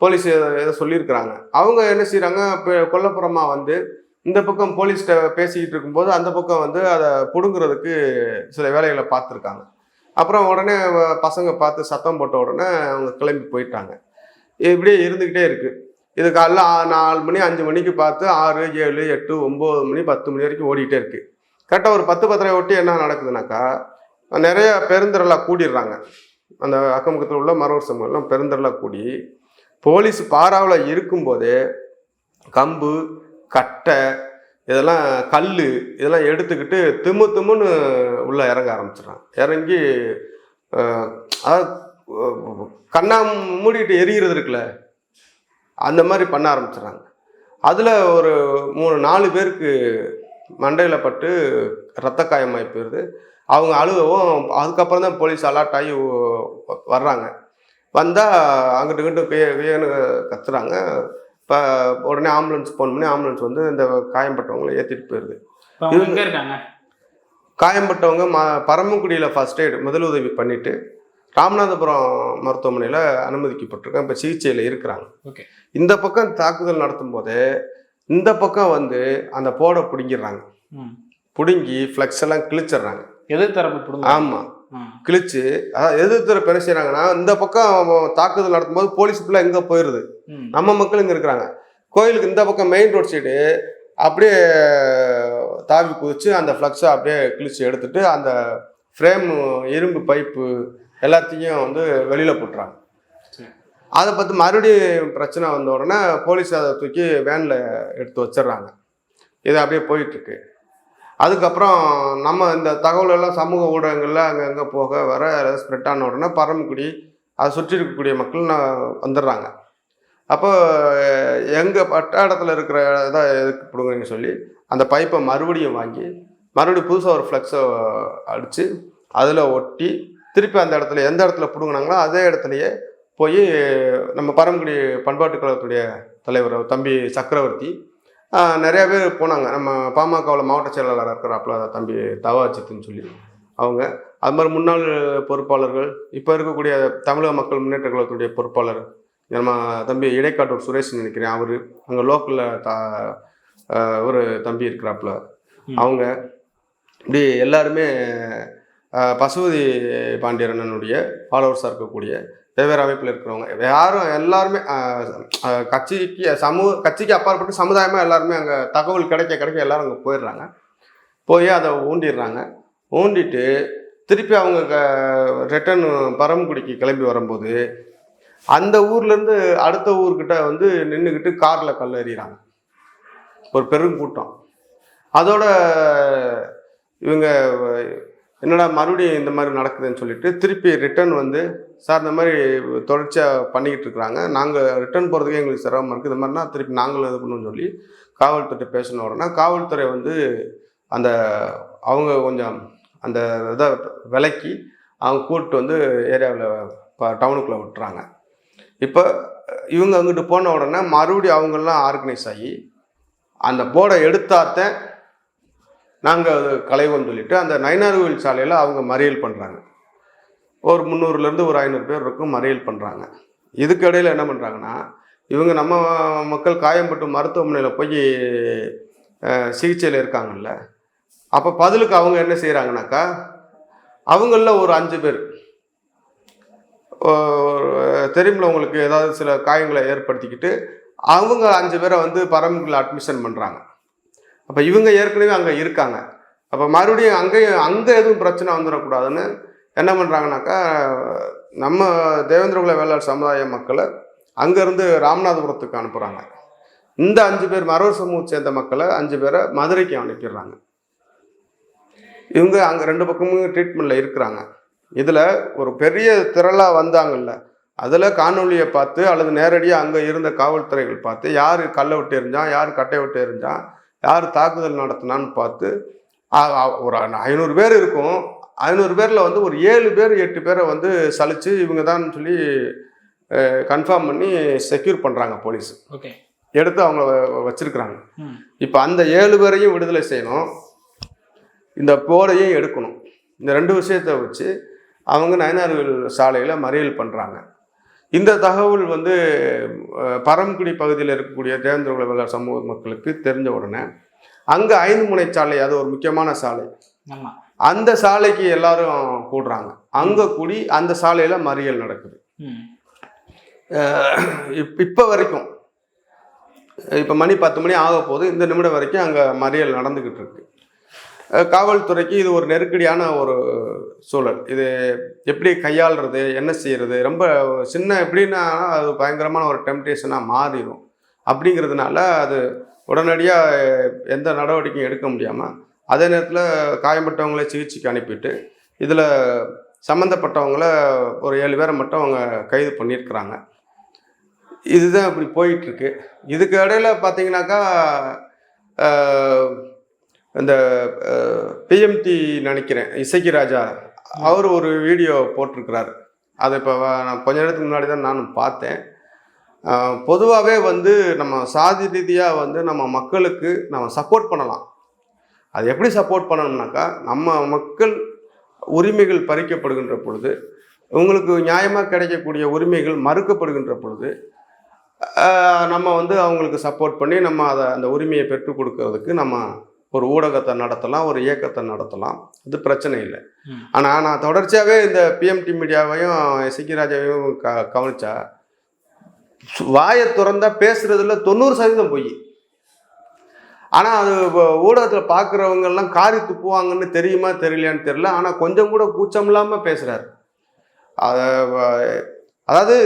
போலீஸ் இதை சொல்லியிருக்கிறாங்க. அவங்க என்ன செய்கிறாங்க, இப்போ கொல்லப்புறமாக வந்து இந்த பக்கம் போலீஸ்கிட்ட பேசிக்கிட்டு இருக்கும்போது அந்த பக்கம் வந்து அதை பிடுங்குறதுக்கு சில வேலைகளை பார்த்துருக்காங்க. அப்புறம் உடனே பசங்க பார்த்து சத்தம் போட்ட உடனே அவங்க கிளம்பி போயிட்டாங்க. இப்படியே இருந்துக்கிட்டே இருக்குது. இது காலைல 4 மணி 5 மணிக்கு பார்த்து 6, 7, 8, 9 மணி 10 மணி வரைக்கும் ஓடிக்கிட்டே இருக்குது. கரெக்டாக ஒரு 10-10:30 ஒட்டி என்ன நடக்குதுனாக்கா, நிறைய பெருந்திரளாக கூடிடுறாங்க. அந்த அக்கம்பக்கத்தில் உள்ள மரவர் சமூகம்லாம் பெருந்திரளாக கூடி போலீஸ் பாராவில் இருக்கும்போதே கம்பு கட்டை இதெல்லாம் கல் இதெல்லாம் எடுத்துக்கிட்டு திமுன்னு உள்ளே இறங்க ஆரம்பிச்சிடறாங்க. இறங்கி அதாவது கண்ணா மூடிட்டு எரிகிறது இருக்குல்ல, அந்த மாதிரி பண்ண ஆரம்பிச்சிடறாங்க. அதில் ஒரு 3-4 பேருக்கு மண்டையில் பட்டு ரத்த காயமாகி போயிடுது. அவங்க அழுகவும் அதுக்கப்புறம் தான் போலீஸ் அலர்ட் ஆகி வர்றாங்க. வந்தால் அங்கிட்டு இங்கிட்டு கத்துறாங்க. இப்போ உடனே ஆம்புலன்ஸ் ஃபோன் பண்ணி ஆம்புலன்ஸ் வந்து இந்த காயம்பட்டவங்களை ஏற்றிட்டு போயிடுது. எங்கே இருக்காங்க காயம்பட்டவங்க பரமக்குடியில் ஃபர்ஸ்ட் எய்டு முதலுதவி பண்ணிவிட்டு ராமநாதபுரம் மருத்துவமனையில் அனுமதிக்கப்பட்டிருக்காங்க. இப்போ சிகிச்சையில் இருக்கிறாங்க. ஓகே. இந்த பக்கம் தாக்குதல் நடத்தும் போது இந்த பக்கம் வந்து அந்த போடை பிடுங்கிடுறாங்க. பிடுங்கி ஃப்ளெக்ஸ் எல்லாம் கிழிச்சிடுறாங்க. எதிர்த்தரப்பு ஆமாம் கிழிச்சு, அதாவது எதிர்த்தரப்பு என்ன செய்யறாங்கன்னா, இந்த பக்கம் தாக்குதல் நடத்தும் போது போலீஸ் ஃபுல்லாக எங்கே போயிடுது, நம்ம மக்கள் இங்கே இருக்கிறாங்க. கோயிலுக்கு இந்த பக்கம் மெயின் ரோட் சைடு அப்படியே தாவி குதிச்சு அந்த ஃப்ளக்ஸை அப்படியே கிழிச்சு எடுத்துட்டு அந்த ஃப்ரேம் இரும்பு பைப்பு எல்லாத்தையும் வந்து வெளியில் போட்டுறாங்க. அதை பார்த்து மறுபடியும் பிரச்சனை வந்த உடனே போலீஸ் அதை தூக்கி வேனில் எடுத்து வச்சிடுறாங்க. இது அப்படியே போயிட்டுருக்கு. அதுக்கப்புறம் நம்ம இந்த தகவலெல்லாம் சமூக ஊடகங்களில் அங்கங்கே போக வர ஸ்ப்ரெட் ஆன உடனே பரமக்குடி அதை சுற்றி இருக்கக்கூடிய மக்கள் வந்துடுறாங்க. அப்போ எங்கள் பட்டாடத்தில் இருக்கிற இதை எதுக்கு பிடுங்குறீங்கன்னு சொல்லி அந்த பைப்பை மறுபடியும் வாங்கி மறுபடியும் புதுசாக ஒரு ஃப்ளெக்ஸை அடித்து அதில் ஒட்டி திருப்பி அந்த இடத்துல எந்த இடத்துல பிடுங்கினாங்களோ அதே இடத்துலையே போய் நம்ம பரமக்குடி பண்பாட்டு கழகத்துடைய தலைவர் தம்பி சக்கரவர்த்தி நிறையா பேர் போனாங்க. நம்ம பாமகவில் மாவட்ட செயலாளராக இருக்கிறாப்புல தம்பி தவாச்சித்துன்னு சொல்லி அவங்க, அது மாதிரி முன்னாள் பொறுப்பாளர்கள், இப்போ இருக்கக்கூடிய தமிழக மக்கள் முன்னேற்ற கழகத்துடைய பொறுப்பாளர் நம்ம தம்பி இடைக்காட்டூர் சுரேஷ் நினைக்கிறேன், அவர் அங்கே லோக்கலில் ஒரு தம்பி இருக்கிறாப்புல அவங்க, இப்படி எல்லாருமே பசுபதி பாண்டியரண்ணனுடைய ஃபாலோவர்ஸாக இருக்கக்கூடிய வெவ்வேறு அமைப்பில் இருக்கிறவங்க யாரும் எல்லாருமே கட்சிக்கு அப்பாற்பட்டு சமுதாயமாக எல்லாருமே அங்கே தகவல் கிடைக்க எல்லாரும் அங்கே போயிடுறாங்க. போய் அதை ஊண்டிடுறாங்க. ஊண்டிட்டு திருப்பி அவங்க ரிட்டர்ன் பரமக்குடிக்கு கிளம்பி வரும்போது அந்த ஊர்லேருந்து அடுத்த ஊர்கிட்ட வந்து நின்றுக்கிட்டு காரில் கல் எறிகிறாங்க ஒரு பெருங்கூட்டம். அதோட இவங்க என்னடா மறுபடியும் இந்த மாதிரி நடக்குதுன்னு சொல்லிட்டு திருப்பி ரிட்டர்ன் வந்து, சார் இந்த மாதிரி தொடர்ச்சியாக பண்ணிக்கிட்டு இருக்கிறாங்க, நாங்கள் ரிட்டர்ன் போகிறதுக்கே எங்களுக்கு சிரமமாக இருக்குது, இந்த மாதிரினா திருப்பி நாங்களும் இது பண்ணணும்னு சொல்லி காவல்துறை பேசின உடனே காவல்துறை வந்து அந்த அவங்க கொஞ்சம் அந்த இதை விலக்கி அவங்க கூப்பிட்டு வந்து ஏரியாவில் டவுனுக்குள்ளே விட்டுறாங்க. இப்போ இவங்க அங்கிட்டு போன உடனே மறுபடியும் அவங்கெல்லாம் ஆர்கனைஸ் ஆகி அந்த போர்டை எடுத்தாத்த நாங்கள் அது கலைவோன்னு சொல்லிட்டு அந்த நயினார் கோவில் சாலையில் அவங்க மறியல் பண்ணுறாங்க. ஒரு 300லேருந்து ஒரு 500 பேர் இருக்கும் மறியல் பண்ணுறாங்க. இதுக்கு இடையில் என்ன பண்ணுறாங்கன்னா, இவங்க நம்ம மக்கள் காயம்பட்டு மருத்துவமனையில் போய் சிகிச்சையில் இருக்காங்கல்ல, அப்போ பதிலுக்கு அவங்க என்ன செய்கிறாங்கனாக்கா, அவங்களில் ஒரு 5 பேர் தெரியுமில்ல உங்களுக்கு, ஏதாவது சில காயங்களை ஏற்படுத்திக்கிட்டு அவங்க 5 பேரை வந்து பரமக்குடியில் அட்மிஷன் பண்ணுறாங்க. அப்போ இவங்க ஏற்கனவே அங்கே இருக்காங்க. அப்போ மறுபடியும் அங்கே எதுவும் பிரச்சனை வந்துடக்கூடாதுன்னு என்ன பண்ணுறாங்கனாக்கா, நம்ம தேவேந்திரகுல வேளாளர் சமுதாய மக்களை அங்கேருந்து ராமநாதபுரத்துக்கு அனுப்புகிறாங்க. இந்த 5 பேர் மரவர் சமூகத்தை சேர்ந்த மக்களை 5 பேரை மதுரைக்கு அனுப்பிடுறாங்க. இவங்க அங்கே 2 பக்கமும் ட்ரீட்மெண்ட்டில் இருக்கிறாங்க. இதில் ஒரு பெரிய திரளாக வந்தாங்கல்ல, அதில் காணொலியை பார்த்து அல்லது நேரடியாக அங்கே இருந்த காவல்துறைகள் பார்த்து யார் கல்லை விட்டு எறிஞ்சான், யார் கட்டை விட்டு எறிஞ்சான், யார் தாக்குதல் நடத்தினான்னு பார்த்து ஒரு 500 பேர் இருக்கும். 500 பேரில் வந்து ஒரு 7 பேர் 8 பேரை வந்து சலிச்சு இவங்க தான் சொல்லி கன்ஃபார்ம் பண்ணி செக்யூர் பண்ணுறாங்க போலீஸ். ஓகே, எடுத்து அவங்கள வச்சிருக்கிறாங்க. இப்போ அந்த 7 பேரையும் விடுதலை செய்யணும், இந்த போரையும் எடுக்கணும். இந்த 2 விஷயத்தை வச்சு அவங்க நயினார்கோவில் சாலையில் மறியல் பண்ணுறாங்க. இந்த தகவல் வந்து பரம்குடி பகுதியில் இருக்கக்கூடிய தேவேந்திர குல சமூக மக்களுக்கு தெரிஞ்ச உடனே அங்கே 5 முனை சாலை, அது ஒரு முக்கியமான சாலை, அந்த சாலைக்கு எல்லாரும் கூடுறாங்க. அங்கே கூடி அந்த சாலையில் மறியல் நடக்குது. இப்போ வரைக்கும், இப்போ மணி 10 மணி ஆக போகுது, இந்த நிமிடம் வரைக்கும் அங்கே மறியல் நடந்துக்கிட்டு இருக்கு. காவல்துறைக்கு இது ஒரு நெருக்கடியான ஒரு சூழல். இது எப்படி கையாளுறது, என்ன செய்யறது, ரொம்ப சின்ன எப்படின்னா அது பயங்கரமான ஒரு டெம்டேஷனாக மாறிடும். அப்படிங்கிறதுனால அது உடனடியாக எந்த நடவடிக்கையும் எடுக்க முடியாமல் அதே நேரத்தில் காயப்பட்டவங்கள சிகிச்சைக்கு அனுப்பிட்டு இதில் சம்மந்தப்பட்டவங்கள ஒரு 7 பேரை மட்டும் அவங்க கைது பண்ணியிருக்கிறாங்க. இதுதான் இப்படி போயிட்டுருக்கு. இதுக்கு இடையில பார்த்தீங்கன்னாக்கா இந்த பிஎம்டி நினைக்கிறேன் இசக்கி ராஜா அவர் ஒரு வீடியோ போட்டிருக்கிறாரு. அதை இப்போ நான் கொஞ்ச நேரத்துக்கு முன்னாடி தான் நானும் பார்த்தேன். பொதுவாகவே வந்து நம்ம சாதி ரீதியாக வந்து நம்ம மக்களுக்கு நம்ம சப்போர்ட் பண்ணலாம். அது எப்படி சப்போர்ட் பண்ணணும்னாக்கா, நம்ம மக்கள் உரிமைகள் பறிக்கப்படுகின்ற பொழுது, உங்களுக்கு நியாயமாக கிடைக்கக்கூடிய உரிமைகள் மறுக்கப்படுகின்ற பொழுது நம்ம வந்து அவங்களுக்கு சப்போர்ட் பண்ணி நம்ம அதை அந்த உரிமையை பெற்றுக் கொடுக்கறதுக்கு நம்ம ஒரு ஊடகத்தை நடத்தலாம், ஒரு இயக்கத்தை நடத்தலாம். அது பிரச்சனை இல்லை. ஆனால் நான் தொடர்ச்சியாகவே இந்த பிஎம்டி மீடியாவையும் இசக்கி ராஜாவையும் கவனிச்சா, வாயை திறந்தா பேசுறதுல 90% பொய். ஆனால் அது ஊடகத்தில் பார்க்குறவங்கெல்லாம் காரி துப்புவாங்கன்னு தெரியுமா தெரியலையான்னு தெரியல. ஆனால் கொஞ்சம் கூட கூச்சம் இல்லாமல் பேசுகிறார். அதாவது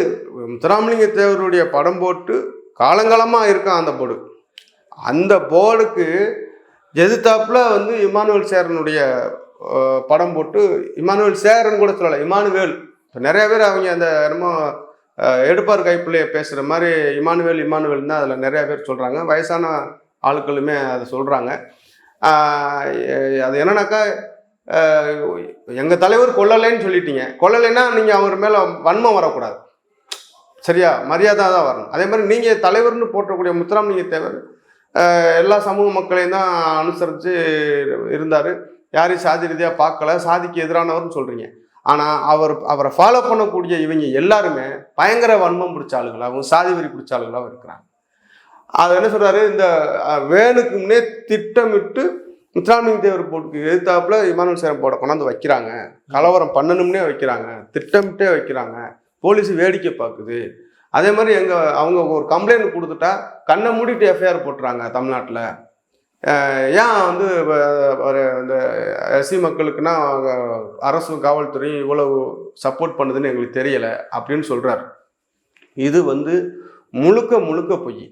முத்துராமலிங்க தேவருடைய படம் போட்டு காலங்காலமாக இருக்கான் அந்த போர்டு. அந்த போர்டுக்கு எதிர்த்தாப்புல வந்து இமானுவேல் சேரனுடைய படம் போட்டு, இமானுவேல் சேரன் கூட சொல்லலை, இமானுவேல். இப்போ நிறைய பேர் அவங்க அந்த என்னமோ எடுப்பார் கைப்பிள்ளைய பேசுகிற மாதிரி இமானுவேல் தான் அதில் நிறையா பேர் சொல்கிறாங்க. வயசான ஆட்களுமே அதை சொல்கிறாங்க. அது என்னன்னாக்கா, எங்கள் தலைவர் கொல்லலைன்னு சொல்லிட்டீங்க, கொல்லலைன்னா நீங்கள் அவர் மேலே வன்மம் வரக்கூடாது, சரியா? மரியாதை தான் வரணும். அதே மாதிரி நீங்கள் தலைவர்னு போற்றக்கூடிய முத்துராமலிங்க தேவர் எல்லா சமூக மக்களையும் தான் அனுசரித்து இருந்தார். யாரையும் சாதி ரீதியாக பார்க்கல, சாதிக்கு எதிரானவர்னு சொல்கிறீங்க. ஆனால் அவரை ஃபாலோ பண்ணக்கூடிய இவங்க எல்லாருமே பயங்கர வன்மம் பிடிச்ச ஆளுங்களா, அவங்க சாதி வெறி பிடிச்ச ஆளுங்களாக இருக்கிறாங்க. அது என்ன சொல்கிறாரு, இந்த வேனுக்கு முன்னே திட்டமிட்டு முத்துராமலிங்க தேவர் போட்டுக்கு எதிர்த்தாப்புல இமானுவேல் சேரன் போட கொண்டாந்து வைக்கிறாங்க. கலவரம் பண்ணணும்னே வைக்கிறாங்க, திட்டமிட்டே வைக்கிறாங்க. போலீஸ் வேடிக்கை பார்க்குது. அதே மாதிரி அவங்க ஒரு கம்ப்ளைண்ட் கொடுத்துட்டா கண்ணை மூடிட்டு எஃப்ஐஆர் போட்டுறாங்க தமிழ்நாட்டில். ஏன் வந்து இந்த எஸ்சி மக்களுக்குன்னா அரசு காவல்துறை இவ்வளவு சப்போர்ட் பண்ணுதுன்னு எங்களுக்கு தெரியலை அப்படின்னு சொல்கிறார். இது வந்து முழுக்க முழுக்க பொய்.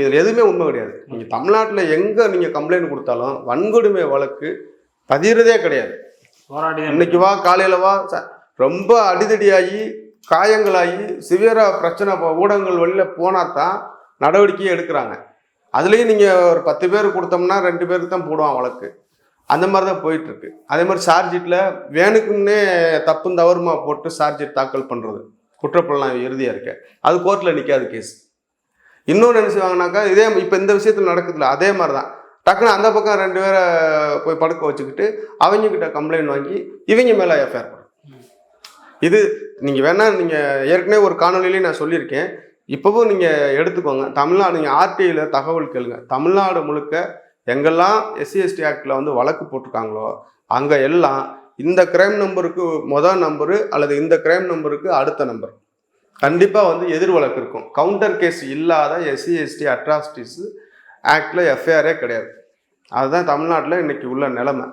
இதில் எதுவுமே உண்மை கிடையாது. நீங்கள் தமிழ்நாட்டில் எங்கே நீங்கள் கம்ப்ளைண்ட் கொடுத்தாலும் வன்கொடுமை வழக்கு பதிகிறதே கிடையாது. இன்னைக்கு வா, காலையில் வா, ரொம்ப அடிதடியாகி காயங்களாகி சிவியராக பிரச்சனை ஊடகங்கள் வழியில் போனால் தான் நடவடிக்கையே எடுக்கிறாங்க. அதுலேயும் நீங்கள் ஒரு 10 பேர் கொடுத்தோம்னா 2 பேருக்கு தான் போடுவான் வழக்கு. அந்த மாதிரி தான் போயிட்டுருக்கு. அதே மாதிரி சார்ஜீட்டில் வேணுக்குன்னே தப்பும் தவறுமா போட்டு சார்ஜீட் தாக்கல் பண்ணுறது, குற்றப்படலாம் இறுதியாக இருக்க, அது கோர்ட்டில் நிற்காது கேஸ். இன்னொன்று என்ன செய்வாங்கனாக்கா, இதே இப்போ இந்த விஷயத்தில் நடக்குதுல அதே மாதிரி தான், டக்குன்னு அந்த பக்கம் 2 பேரை போய் படுக்க வச்சுக்கிட்டு அவங்கக்கிட்ட கம்ப்ளைண்ட் வாங்கி இவங்க மேலே எஃப்ஐஆர் பண்ணும். இது நீங்கள் வேணால் நீங்கள் ஏற்கனவே ஒரு காணொலியிலேயே நான் சொல்லியிருக்கேன், இப்போவும் நீங்கள் எடுத்துக்கோங்க. தமிழ்நாடு நீங்கள் ஆர்டிஐயில் தகவல் கேளுங்க. தமிழ்நாடு முழுக்க எங்கெல்லாம் SC/ST ஆக்டில் வந்து வழக்கு போட்டிருக்காங்களோ அங்கே எல்லாம் இந்த கிரைம் நம்பருக்கு முதல் நம்பரு அல்லது இந்த கிரைம் நம்பருக்கு அடுத்த நம்பர் கண்டிப்பாக வந்து எதிர் வழக்கு இருக்கும். கவுண்டர் கேஸ் இல்லாத SC/ST அட்ராசிட்டிஸ் ஆக்டில் எஃப்ஐஆரே கிடையாது. அதுதான் தமிழ்நாட்டில் இன்னைக்கு உள்ள நிலைமை.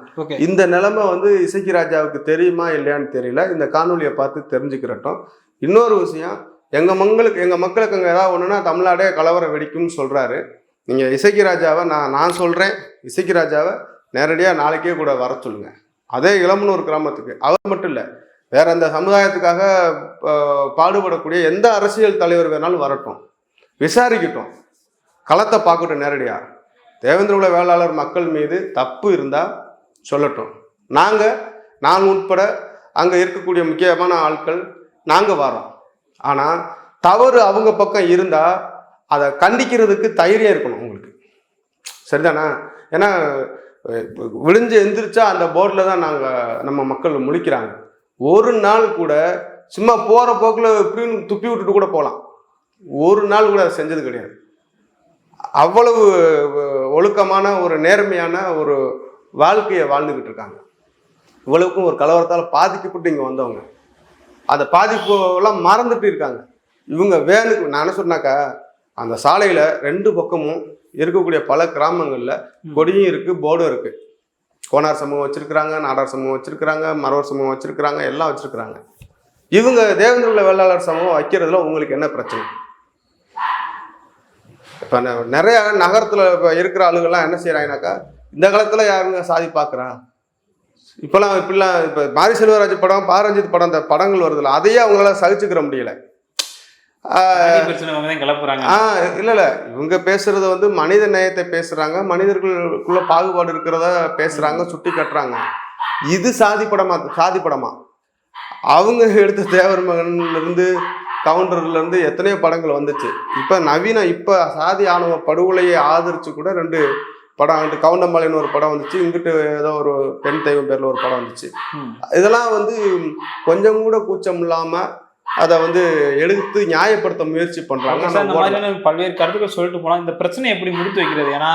இந்த நிலைமை வந்து இசக்கி ராஜாவுக்கு தெரியுமா இல்லையான்னு தெரியல. இந்த காணொலியை பார்த்து தெரிஞ்சுக்கிறட்டும். இன்னொரு விஷயம், எங்கள் மக்களுக்கு அங்கே ஏதாவது ஒன்றுனா தமிழ்நாடே கலவரம் வெடிக்கும்னு சொல்கிறாரு. நீங்கள் இசக்கி ராஜாவை நான் சொல்கிறேன், இசக்கி ராஜாவை நேரடியாக நாளைக்கே கூட வர சொல்லுங்கள். அதே இளமனூர் கிராமத்துக்கு. அவர் மட்டும் இல்லை, வேற அந்த சமுதாயத்துக்காக பாடுபடக்கூடிய எந்த அரசியல் தலைவர் வேணாலும் வரட்டும், விசாரிக்கட்டும். களத்தை பார்க்கட்டும் நேரடியாக. தேவேந்திர குல வேளாளர் மக்கள் மீது தப்பு இருந்தால் சொல்லட்டும். நான் உட்பட அங்கே இருக்கக்கூடிய முக்கியமான ஆட்கள் நாங்கள் வரோம். ஆனால் தவறு அவங்க பக்கம் இருந்தால் அதை கண்டிக்கிறதுக்கு தைரியம் இருக்கணும் உங்களுக்கு. சரிதானா? ஏன்னா விழிஞ்சு எந்திரிச்சா அந்த போர்டில் தான் நம்ம மக்கள் முழிக்கிறாங்க. ஒரு நாள் கூட சும்மா போகிற போக்கில் இப்படின்னு துப்பி விட்டுட்டு கூட போகலாம். ஒரு நாள் கூட அதை செஞ்சது கிடையாது. அவ்வளவு ஒழுக்கமான ஒரு நேர்மையான ஒரு வாழ்க்கையை வாழ்ந்துக்கிட்டு இருக்காங்க. இவ்வளவுக்கும் ஒரு கலவரத்தால் பாதிக்கப்பட்டு இங்கே வந்தவங்க அந்த பாதிப்பெல்லாம் மறந்துட்டு இருக்காங்க. இவங்க வேணுக்கு நான் என்ன சொன்னாக்கா, அந்த சாலையில் 2 பக்கமும் இருக்கக்கூடிய பல கிராமங்களில் கொடியும் இருக்குது, போர்டும் இருக்குது. கோனார் சமூகம் வச்சுருக்கிறாங்க, நாடார் சமூகம் வச்சுருக்கிறாங்க, மறவர் சமூகம் வச்சுருக்கிறாங்க, எல்லாம் வச்சுருக்கிறாங்க. இவங்க தேவேந்திர குல வேளாளர் சமூகம் வைக்கிறதுல உங்களுக்கு என்ன பிரச்சனை? இப்போ நிறைய நகரத்தில் இப்போ இருக்கிற ஆளுங்கள்லாம் என்ன செய்கிறாங்கனாக்கா, இந்த காலத்தில் யாருங்க சாதி பார்க்குறா? இப்போலாம் இப்போ மாரி செல்வராஜ் படம், பாரஞ்சித் படம், இந்த படங்கள் வருதுல்ல, அதையே அவங்களால சகிச்சுக்கிற முடியல. இல்லை இவங்க பேசுறது மனித நேயத்தை பேசுறாங்க, மனிதர்களுக்குள்ள பாகுபாடு இருக்கிறத பேசுறாங்க, சுட்டி கட்டுறாங்க. இது சாதி படமா? அவங்க எடுத்த தேவர் மகன்ல இருந்து கவுண்டர்ல இருந்து எத்தனையோ படங்கள் வந்துச்சு. இப்ப சாதி ஆணவ படுகொலையை ஆதரிச்சு கூட 2 படம், அங்கிட்டு கவுண்டம்பாளையன்னு ஒரு படம் வந்துச்சு, இங்கிட்டு ஏதோ ஒரு பெண் தெய்வம் பேர்ல ஒரு படம் வந்துச்சு. இதெல்லாம் கொஞ்சம் கூட கூச்சம் இல்லாம அதை எடுத்து நியாயப்படுத்த முயற்சி பண்றாங்க. இந்த மாதிரியான பல்வேறு கருத்துக்கள் சொல்லிட்டு போனா இந்த பிரச்சனை எப்படி முடித்து வைக்கிறது? ஏன்னா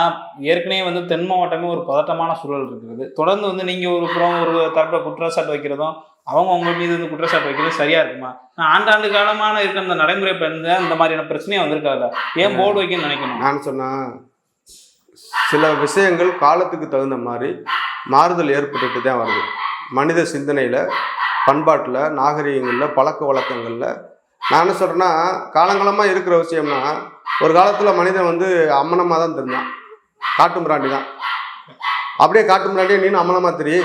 ஏற்கனவே தென் மாவட்டமே ஒரு பதட்டமான சூழல் இருக்கிறது. தொடர்ந்து நீங்க ஒரு தரப்புல குற்றச்சாட்டு வைக்கிறதும் அவங்க உங்க மீது குற்றச்சாட்டு வைக்கிறது சரியா இருக்குமா? ஆண்டாண்டு காலமான இருக்கிற அந்த நடைமுறை இந்த மாதிரியான பிரச்சனையா வந்திருக்காங்க. ஏன் போர்டு வைக்கணும்னு நினைக்கணும்? நான் சொன்னா சில விஷயங்கள் காலத்துக்கு தகுந்த மாதிரி மாறுதல் ஏற்பட்டுட்டு தான் வருது. மனித சிந்தனையில, பண்பாட்டில், நாகரிகங்களில், பழக்க வழக்கங்களில். நான் என்ன சொல்கிறேன்னா, காலங்காலமாக இருக்கிற விஷயம்னா, ஒரு காலத்தில் மனிதன் அம்மனமாக தான் தெரிஞ்சான், காட்டு மிராண்டி தான். அப்படியே காட்டு மிராண்டியே நீனு அம்மனமாக தெரிய,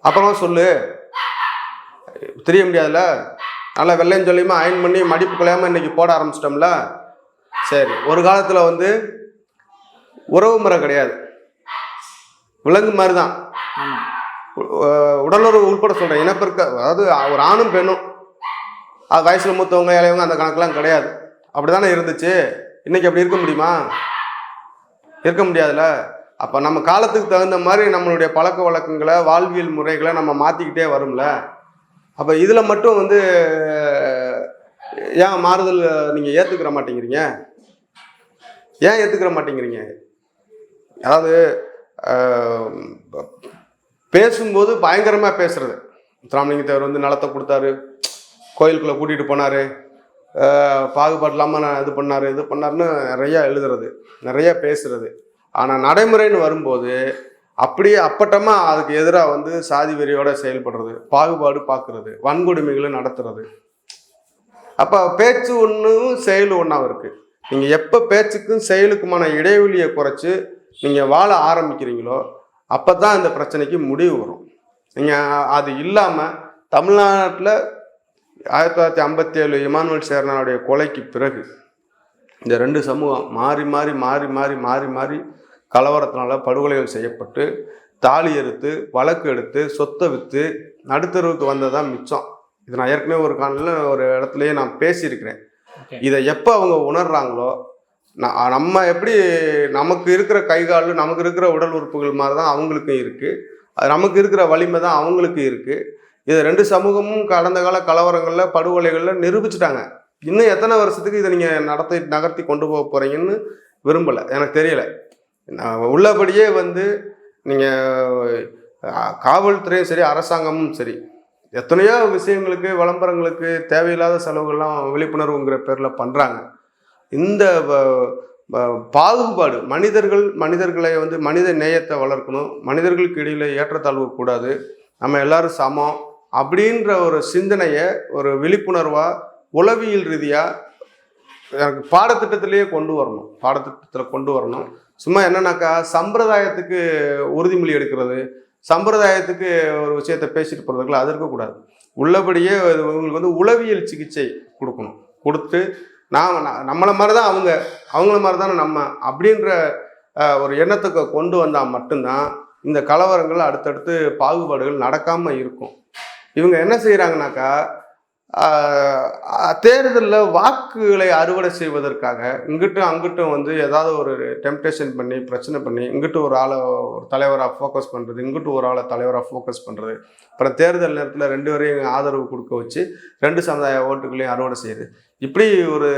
அப்புறமா சொல்லு, தெரிய முடியாதுல்ல. நல்லா வெள்ளையும் சொல்லியுமா அயன் பண்ணி மடிப்பு கலையாமல் இன்னைக்கு போட ஆரம்பிச்சிட்டோம்ல. சரி, ஒரு காலத்தில் உறவு முறை கிடையாது, விலங்கு மாதிரி தான். உடலுறவு உள்பட சொல்கிறேன், இனப்பெருக்க, அதாவது ஒரு ஆணும் பெண்ணும், அது வயசில் மூத்தவங்க இளையவங்க அந்த கணக்கெலாம் கிடையாது. அப்படி தானே இருந்துச்சு. இன்றைக்கி அப்படி இருக்க முடியுமா? இருக்க முடியாதுல்ல. அப்போ நம்ம காலத்துக்கு தகுந்த மாதிரி நம்மளுடைய பழக்க வழக்கங்களை, வாழ்வியல் முறைகளை நம்ம மாற்றிக்கிட்டே வரும்ல. அப்போ இதில் மட்டும் ஏன் மாறுதல் நீங்கள் ஏற்றுக்கிற மாட்டேங்கிறீங்க? ஏன் ஏற்றுக்கிற மாட்டேங்கிறீங்க? அதாவது பேசும்போது பயங்கரமாக பேசுறது. முத்துராமலிங்க தேவர் நிலத்தை கொடுத்தாரு, கோயிலுக்குள்ளே கூட்டிகிட்டு போனார், பாகுபாடு இல்லாமல் இது பண்ணாருன்னு நிறையா எழுதுறது, நிறையா பேசுறது. ஆனால் நடைமுறைன்னு வரும்போது அப்படியே அப்பட்டமாக அதுக்கு எதிராக சாதி வெறியோட செயல்படுறது, பாகுபாடு பார்க்குறது, வன்கொடுமைகளை நடத்துறது. அப்போ பேச்சு ஒன்றும் செயல் ஒன்றாவும் இருக்குது. நீங்கள் எப்போ பேச்சுக்கும் செயலுக்குமான இடைவெளியை குறைச்சி நீங்கள் வாழ ஆரம்பிக்கிறீங்களோ அப்போ தான் இந்த பிரச்சனைக்கு முடிவு வரும். நீங்கள் அது இல்லாமல் தமிழ்நாட்டில் 1957 இமானுவேல் சேர்னாவுடைய கொலைக்கு பிறகு இந்த 2 சமூகம் மாறி மாறி மாறி மாறி மாறி மாறி கலவரத்தினால படுகொலைகள் செய்யப்பட்டு, தாலி எடுத்து, வழக்கு எடுத்து, சொத்தை விற்று நடுத்தருவுக்கு வந்ததான் மிச்சம். இது நான் ஏற்கனவே ஒரு காலையில் ஒரு இடத்துலையே நான் பேசியிருக்கிறேன். இதை எப்போ அவங்க உணர்றாங்களோ, நம்ம எப்படி நமக்கு இருக்கிற கைகால், நமக்கு இருக்கிற உடல் உறுப்புகள் மாதிரி தான் அவங்களுக்கும் இருக்குது, அது நமக்கு இருக்கிற வலிமை தான் அவங்களுக்கும் இருக்குது. இதை 2 சமூகமும் கடந்த கால கலவரங்களில், படுகொலைகளில் நிரூபிச்சுட்டாங்க. இன்னும் எத்தனை வருஷத்துக்கு இதை நீங்கள் நகர்த்தி கொண்டு போக போகிறீங்கன்னு விரும்பலை, எனக்கு தெரியலை. உள்ளபடியே நீங்கள் காவல்துறையும் சரி, அரசாங்கமும் சரி, எத்தனையோ விஷயங்களுக்கு, விளம்பரங்களுக்கு தேவையில்லாத செலவுகள்லாம் விழிப்புணர்வுங்கிற பேரில் பண்ணுறாங்க. இந்த பாகுபாடு, மனிதர்களை மனித நேயத்தை வளர்க்கணும், மனிதர்களுக்கு இடையில் ஏற்றத்தாழ்வு கூடாது, நம்ம எல்லாரும் சமம் அப்படின்ற ஒரு சிந்தனையை ஒரு விழிப்புணர்வாக உளவியல் ரீதியாக எனக்கு பாடத்திட்டத்திலேயே கொண்டு வரணும். சும்மா என்னன்னாக்கா சம்பிரதாயத்துக்கு உறுதிமொழி எடுக்கிறது, சம்பிரதாயத்துக்கு ஒரு விஷயத்தை பேசிட்டு போகிறதுக்குள்ள அது இருக்கக்கூடாது. உள்ளபடியே உங்களுக்கு உளவியல் சிகிச்சை கொடுக்கணும். கொடுத்து நம்மளை மாதிரி தான் அவங்கள மாதிரி தானே நம்ம அப்படின்ற ஒரு எண்ணத்துக்கு கொண்டு வந்தால் மட்டும்தான் இந்த கலவரங்கள் அடுத்தடுத்து பாகுபாடுகள் நடக்காமல் இருக்கும். இவங்க என்ன செய்கிறாங்கனாக்கா தேர்தலில் வாக்குகளை அறுவடை செய்வதற்காக இங்கிட்டும் அங்கிட்டும் வந்து ஏதாவது ஒரு டெம்ப்டேஷன் பண்ணி பிரச்சனை பண்ணி இங்கிட்டு ஒரு ஆளை ஒரு தலைவராக ஃபோக்கஸ் பண்ணுறது, இங்கிட்டு ஒரு ஆளை தலைவராக ஃபோக்கஸ் பண்ணுறது, அப்புறம் தேர்தல் நேரத்தில் 2 பேரையும் ஆதரவு கொடுக்க வச்சு 2 சமுதாய ஓட்டுகளையும் அறுவடை செய்யுது. இப்படி ஒரு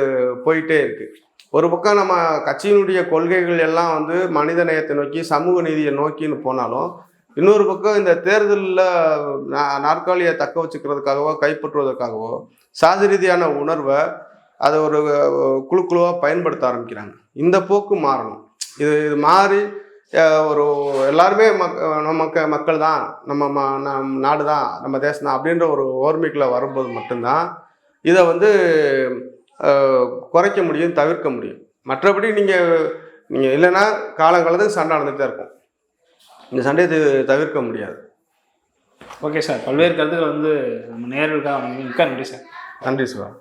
போயிட்டே இருக்குது. ஒரு பக்கம் நம்ம கட்சியினுடைய கொள்கைகள் எல்லாம் வந்து மனித நேயத்தை நோக்கி சமூக நீதியை நோக்கின்னு போனாலும், இன்னொரு பக்கம் இந்த தேர்தலில் நாற்காலியை தக்க வச்சுக்கிறதுக்காகவோ கைப்பற்றுவதற்காகவோ சாதி ரீதியான உணர்வை அதை ஒரு குழுவாக பயன்படுத்த ஆரம்பிக்கிறாங்க. இந்த போக்கு மாறணும். இது மாறி ஒரு எல்லாருமே மக்கள் தான், நம்ம நாடு தான், நம்ம தேசம் தான் அப்படின்ற ஒரு ஓர்மைக்குள்ள வரும்போது மட்டும்தான் இதை வந்து குறைக்க முடியும், தவிர்க்க முடியும். மற்றபடி நீங்கள் இல்லைன்னா காலங்காலத்துக்கு சண்டை நடந்துகிட்டு தான் இருக்கும். இந்த சண்டையை தவிர்க்க முடியாது. ஓகே சார், பல்வேறு கருத்துக்கள் வந்து நம்ம நேர்களுக்காக மிக்க நன்றி சார். நன்றி சார்.